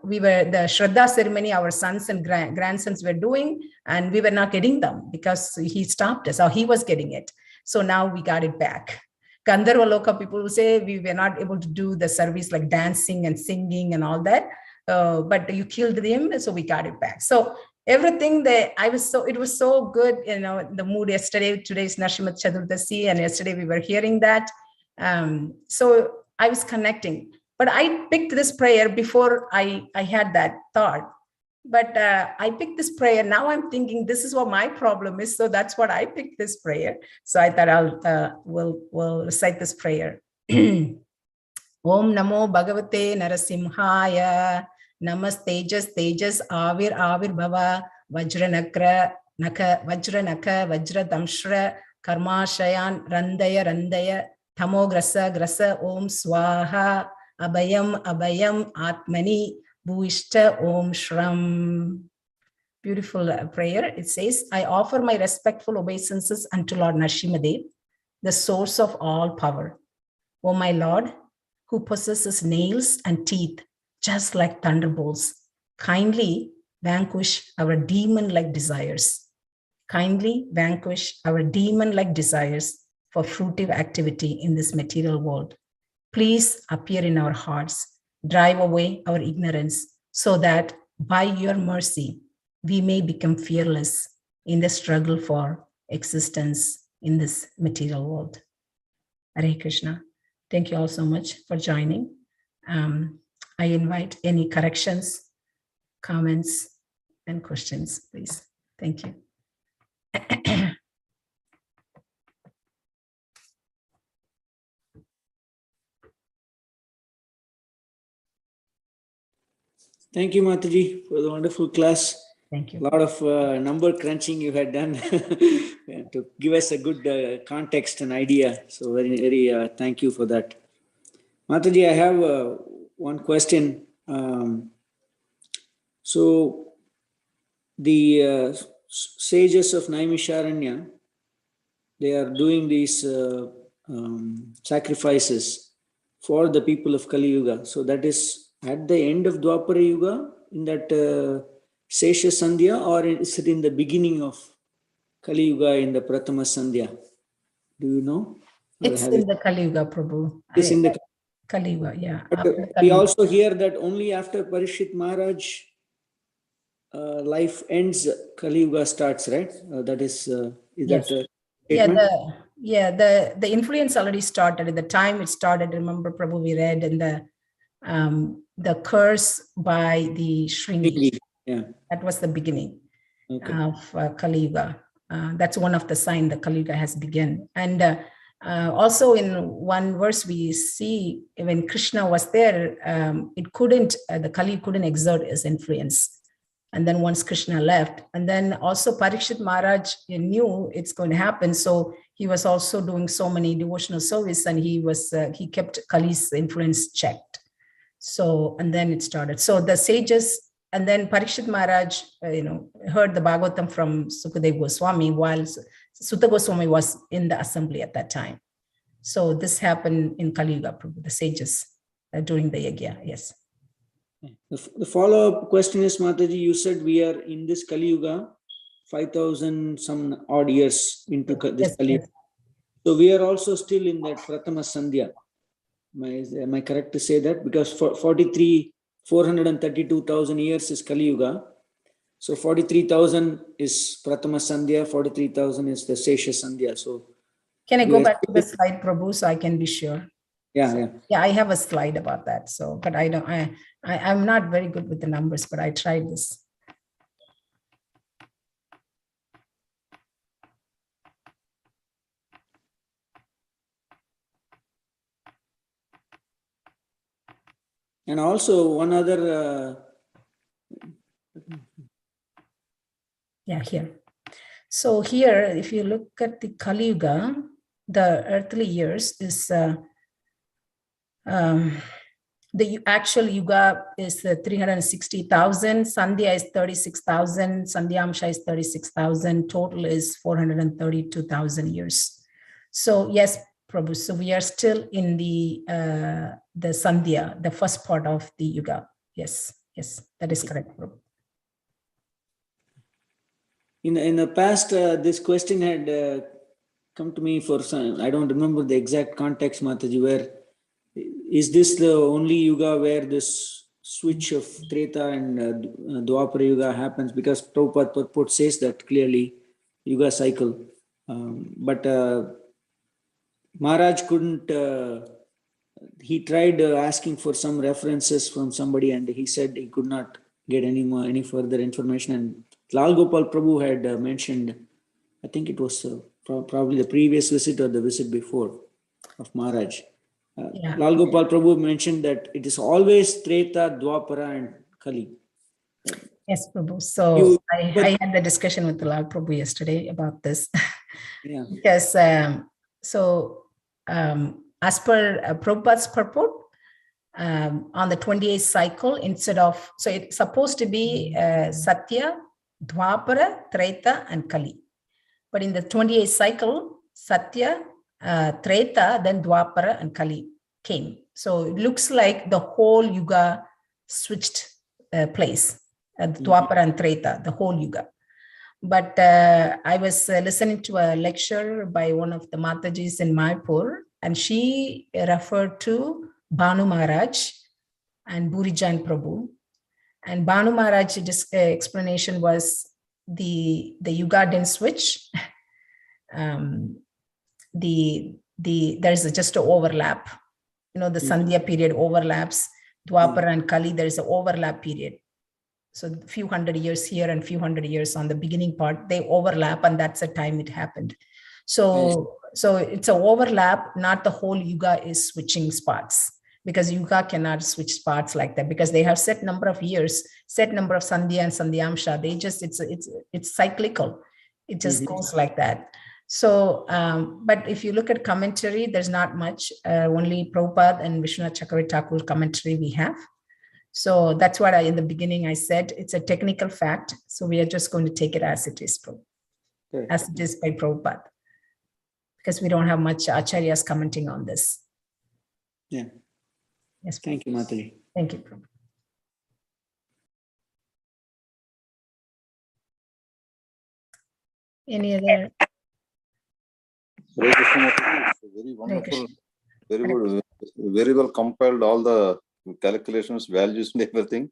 we were the Shraddha ceremony, our sons and grandsons were doing, and we were not getting them because he stopped us, or he was getting it. So now we got it back. Gandharva Loka people will say, we were not able to do the service like dancing and singing and all that. But you killed him, so we got it back. So everything that it was so good, the mood yesterday. Today's Narsimha Chaturdasi, and yesterday we were hearing that. So I was connecting, but I picked this prayer before I had that thought. But I picked this prayer. Now I'm thinking this is what my problem is. So that's what I picked this prayer. So I thought we'll recite this prayer. Om Namo Bhagavate Narasimhaya. Namastejas Tejas Avir Bhava Vajranakra Vajranaka Vajradamshra Karmashayan Randaya Tamograsa Om Swaha Abhayam Atmani Bhuishta Om Shram. Beautiful prayer. It says, I offer my respectful obeisances unto Lord Nrsimhadev, the source of all power. O my Lord, who possesses nails and teeth, just like thunderbolts, kindly vanquish our demon-like desires. Kindly vanquish our demon-like desires for fruitive activity in this material world. Please appear in our hearts, drive away our ignorance, so that by your mercy, we may become fearless in the struggle for existence in this material world. Hare Krishna. Thank you all so much for joining. I invite any corrections, comments, and questions, please. Thank you. Thank you, Mataji, for the wonderful class. Thank you. A lot of number crunching you had done to give us a good context and idea. So very thank you for that. Mataji, I have one question. So the sages of Naimisharanya, they are doing these sacrifices for the people of Kali Yuga. So that is at the end of Dwapara Yuga, in that Sesha Sandhya, or is it in the beginning of Kali Yuga in the Pratama Sandhya? Do you know? It's in the Kali Yuga, Prabhu. It's in the Kali Yuga, yeah. We also hear that only after Parishit Maharaj life ends, Kali Yuga starts, right? That is yes. that the influence already started at the time it started. Remember, Prabhu, we read in the curse by the Shringi. Yeah, that was the beginning of Kali Yuga. That's one of the signs that Kali Yuga has begun. And also in one verse we see when Krishna was there, the Kali couldn't exert his influence. And then once Krishna left, and then also Parikshit Maharaj knew it's going to happen. So he was also doing so many devotional service, and he kept Kali's influence checked. So, and then it started. So the sages, and then Parikshit Maharaj, heard the Bhagavatam from Sukadeva Goswami while Sutta Goswami was in the assembly at that time. So this happened in Kali Yuga, the sages during the yajna, yes. The follow-up question is, Mataji, you said we are in this Kali Yuga, 5,000 some odd years into this Kali Yuga. So we are also still in that Pratama Sandhya. Am I correct to say that? Because for 432,000 years is Kali Yuga. So 43,000 is Pratama Sandhya, 43,000 is the Sesha Sandhya. So can I go back to the slide, Prabhu, so I can be sure? Yeah, I have a slide about that. So, but I'm not very good with the numbers, but I tried this. And also one other. Here. So here, if you look at the Kali Yuga, the earthly years is the actual Yuga is 360,000, Sandhya is 36,000, Sandhyamsha is 36,000, total is 432,000 years. So yes, Prabhu, so we are still in the Sandhya, the first part of the Yuga. Yes, that is correct, Prabhu. In the past, this question had come to me for some, I don't remember the exact context, Mataji, where is this the only Yuga where this switch of Treta and Dwapara Yuga happens? Because Prabhupada Purport says that clearly, Yuga cycle. But Maharaj couldn't, he tried asking for some references from somebody, and he said he could not get any further information. And Lal Gopal Prabhu had mentioned, I think it was probably the previous visit or the visit before of Maharaj, Yeah. Lal Gopal Prabhu mentioned that it is always Treta, Dwapara and Kali. Yes, Prabhu. So I had the discussion with Lal Prabhu yesterday about this. Yeah. Because as per Prabhupada's purport, on the 28th cycle, instead of, so it's supposed to be Satya, Dwapara, Treta, and Kali. But in the 28th cycle, Satya, Treta, then Dwapara, and Kali came. So it looks like the whole Yuga switched place, Dwapara and Treta, the whole Yuga. But I was listening to a lecture by one of the Matajis in Mayapur, and she referred to Bhanu Maharaj and Burijan Prabhu. And Bhanu Maharaj's explanation was the Yuga didn't switch. There's just an overlap. The Sandhya period overlaps. Dwapara and Kali, there's an overlap period. So a few hundred years here and few hundred years on the beginning part, they overlap, and that's the time it happened. So it's an overlap, not the whole Yuga is switching spots, because Yuga cannot switch spots like that, because they have set number of years, set number of Sandhya and Sandhyamsha. They just, it's cyclical. It just goes like that. So, but if you look at commentary, there's not much, only Prabhupada and Vishwanath Chakravarti Thakur commentary we have. So that's what in the beginning I said, it's a technical fact. So we are just going to take it as it is, as it is by Prabhupada, because we don't have much acharyas commenting on this. Yeah. Yes. Thank you, Mataji. Thank you, Prabhupada. Any other? Hare Krishna, Mataji. It's very wonderful, very good, very well compiled, all the calculations, values and everything.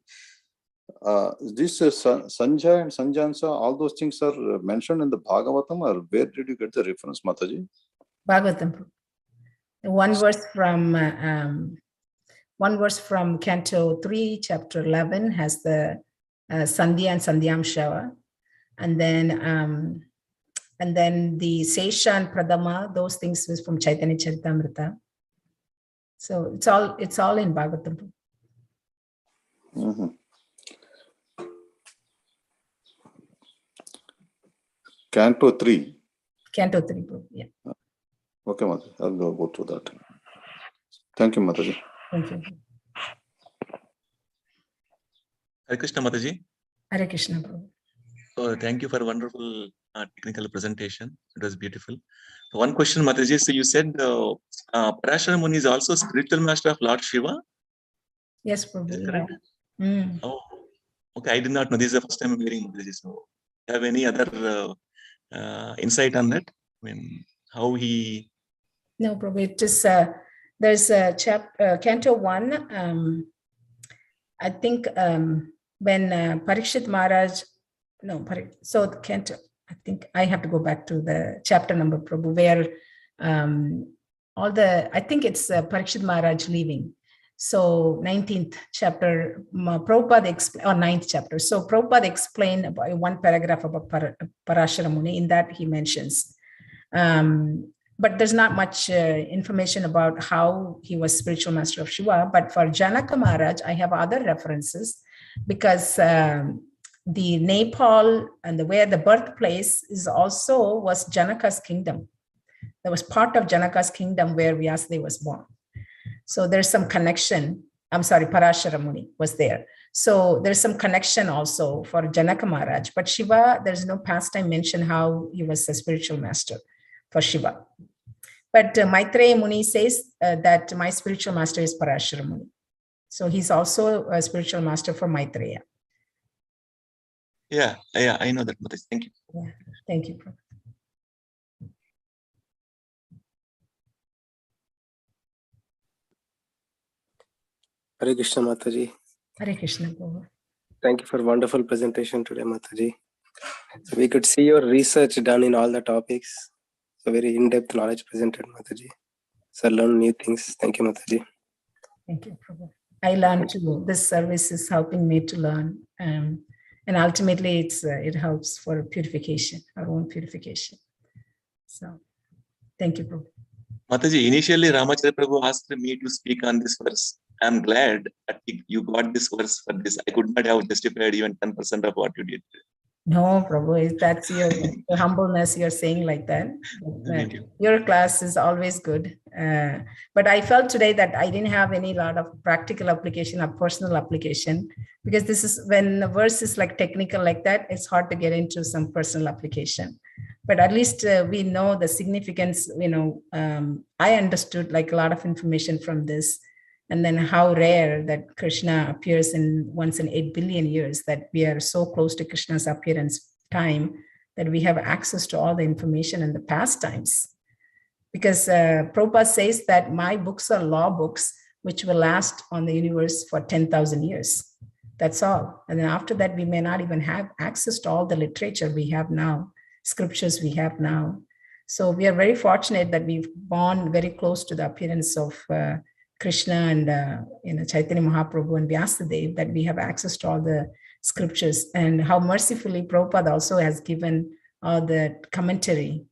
This Sanjay and Sanjansa, all those things are mentioned in the Bhagavatam, or where did you get the reference, Mataji? Bhagavatam. One verse from Canto 3, chapter 11 has the Sandhya and Sandhyamsha, and then the Sesha and Pradama, those things was from Chaitanya Charitamrita. So it's all in Bhagavatam. Canto 3. Canto 3, yeah. Okay, Mataji, I'll go through that. Thank you, Mataji. Thank you. Hare Krishna, Mataji. Hare Krishna, Prabhu. So thank you for a wonderful technical presentation. It was beautiful. One question, Mataji. So you said Parash Ceremony is also spiritual master of Lord Shiva? Yes, Prabhu. Is that correct? Yeah. Oh, okay. I did not know. This is the first time I'm hearing Mataji. So do you have any other insight on that? I mean, how he... No, Prabhu. It is, there's a Canto 1. I think when Parikshit Maharaj, so the Canto, I think I have to go back to the chapter number, Prabhu, where I think it's Parikshit Maharaj leaving. So 19th chapter, Prabhupada explained, or 9th chapter. So Prabhupada explained about one paragraph about Parash Ceremony. In that he mentions, but there's not much information about how he was spiritual master of Shiva. But for Janaka Maharaj, I have other references, because the Nepal and where the birthplace is also was Janaka's kingdom. That was part of Janaka's kingdom where Vyasa was born. So there's some connection. I'm sorry, Parash Ceremony was there. So there's some connection also for Janaka Maharaj. But Shiva, there's no pastime mention how he was a spiritual master for Shiva. But Maitreya Muni says that my spiritual master is Parash Ceremony. So he's also a spiritual master for Maitreya. Yeah, I know that, Mataji. Thank you. Yeah, thank you, Prabhu. Hare Krishna, Mataji. Hare Krishna, Prabhu. Thank you for a wonderful presentation today, Mataji. So we could see your research done in all the topics. So very in-depth knowledge presented, Mataji. So learn new things. Thank you, Mataji. Thank you, Prabhu. I learned too. This service is helping me to learn. And ultimately, it helps for purification, our own purification. So thank you, Prabhu. Mataji, initially Ramachandra Prabhu asked me to speak on this verse. I'm glad that you got this verse for this. I could not have justified even 10% of what you did. No, Prabhu, that's your humbleness. You're saying like that. Thank you. Your class is always good. But I felt today that I didn't have any lot of practical application or personal application, because this is when the verse is like technical like that, it's hard to get into some personal application. But at least we know the significance, I understood like a lot of information from this. And then how rare that Krishna appears in once in 8 billion years, that we are so close to Krishna's appearance time that we have access to all the information in the past times. Because Prabhupada says that my books are law books, which will last on the universe for 10,000 years. That's all. And then after that, we may not even have access to all the literature we have now, scriptures we have now. So we are very fortunate that we've born very close to the appearance of Krishna and Chaitanya Mahaprabhu and Vyasadeva, that we have access to all the scriptures, and how mercifully Prabhupada also has given all the commentary,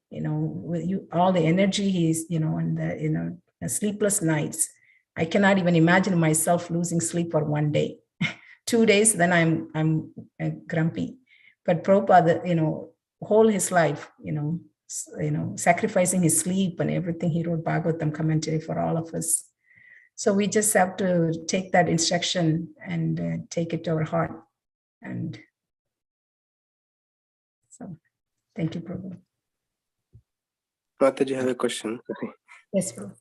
all the energy he's, and the sleepless nights. I cannot even imagine myself losing sleep for 1 day. 2 days, then I'm grumpy. But Prabhupada, whole his life, sacrificing his sleep and everything, he wrote Bhagavatam commentary for all of us. So we just have to take that instruction and take it to our heart. And so, thank you, Prabhu. Mataji, I have a question. Yes, Prabhu.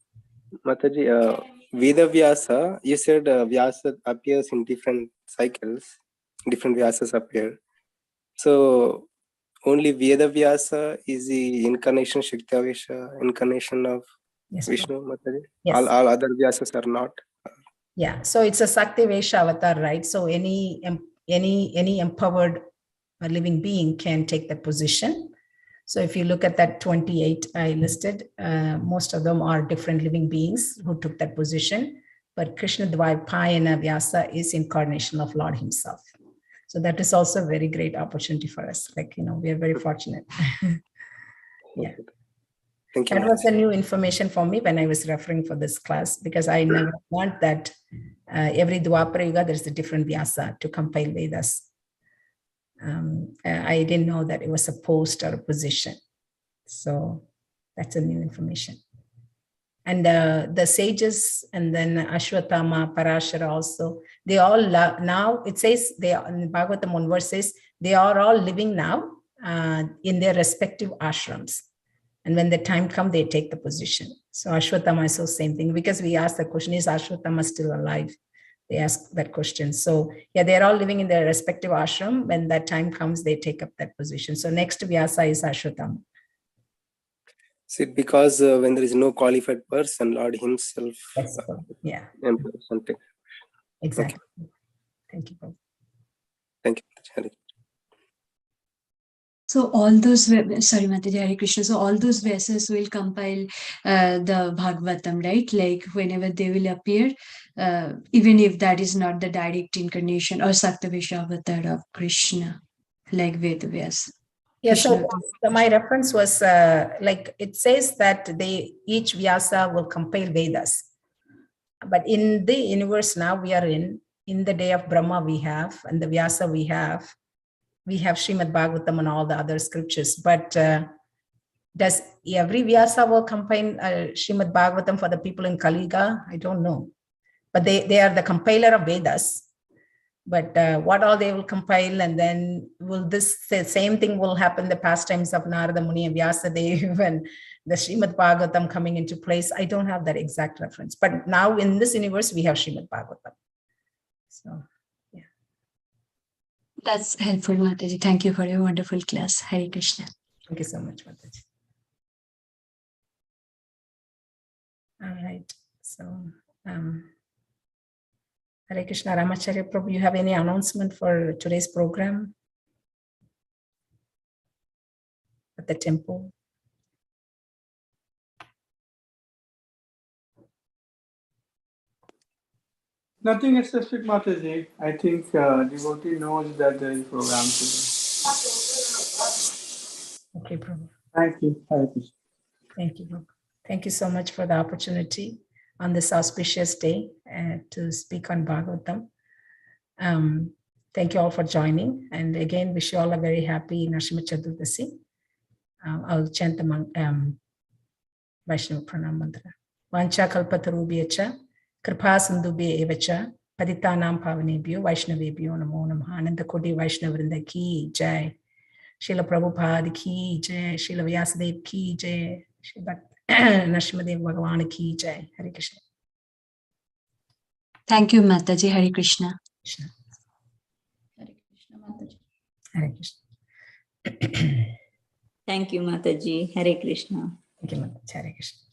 Mataji, Veda Vyasa, you said Vyasa appears in different cycles, different Vyasas appear. So only Veda Vyasa is the incarnation, Shakti-avesha, incarnation of Vishnu, Mataji? Yes. All other Vyasas are not? Yeah, so it's a Sakti-avesha avatar, right? So any empowered living being can take that position. So if you look at that 28 I listed, most of them are different living beings who took that position. But Krishna, Dwight, Payana, Vyasa is incarnation of Lord himself. So that is also a very great opportunity for us. We are very fortunate. Yeah. Thank you. That was a new information for me when I was referring for this class, because I never learned that every Dwapara Yuga, there's a different Vyasa to compile Vedas. I didn't know that it was a post or a position. So that's a new information. And the sages, and then Ashwatthama, Parashara also, they all now, it says, they in Bhagavatam 1 verse says, they are all living now in their respective ashrams. And when the time comes, they take the position. So Ashwatthama is the same thing, because we asked the question, is Ashwatthama still alive? They ask that question. So yeah, they're all living in their respective ashram. When that time comes, they take up that position. So next Vyasa is Ashwatthama. See, because when there is no qualified person, Lord himself. Yes, yeah. Something. Exactly. Okay. Thank you, Prabhu. Thank you. So all those, sorry, Mataji, Hare Krishna. So all those verses will compile the Bhagavatam, right? Like whenever they will appear, even if that is not the direct incarnation or Sakti-avesha avatar of Krishna, like Veda Vyasa. Yeah, so my reference was like it says that each Vyasa will compile Vedas. But in the universe now we are in the day of Brahma we have, and the Vyasa we have Srimad Bhagavatam and all the other scriptures. But does every Vyasa will compile Srimad Bhagavatam for the people in Kali Yuga? I don't know. But they are the compiler of Vedas. But what all they will compile, and then will this same thing will happen the pastimes of Narada Muni and Vyasadeva and the Srimad Bhagavatam coming into place? I don't have that exact reference. But now in this universe, we have Srimad Bhagavatam. So, yeah. That's helpful, Mataji. Thank you for your wonderful class. Hare Krishna. Thank you so much, Mataji. All right. So, Hare Krishna, Ramacharya Prabhu, you have any announcement for today's program at the temple? Nothing specific, Mataji. I think devotee knows that there is program today. Okay, Prabhu. Thank you. Hare Krishna. Thank you, Prabhu. Thank you so much for the opportunity on this auspicious day to speak on Bhagavatam. Thank you all for joining. And again, wish you all a very happy Narasimha Chaturdasi. I'll chant the Vaishnava Pranam Mantra. Vancha kalpatarubhyacha, kripa sindhubhya evacha, paditanam pavanebhyo, Vaishnavebhyo namo namaha. Ananda Koti Vaishnavrinda ki jai. Srila Prabhupada ki jai. Srila Vyasadeva ki jai. Srila Narasimhadev Bhagavan ki jai. Hare Krishna. Thank you, Mataji. Hare Krishna. Krishna. Hare Krishna, Mataji. Hare Krishna. Thank you, Mataji. Hare Krishna. Thank you, Mataji. Hare Krishna.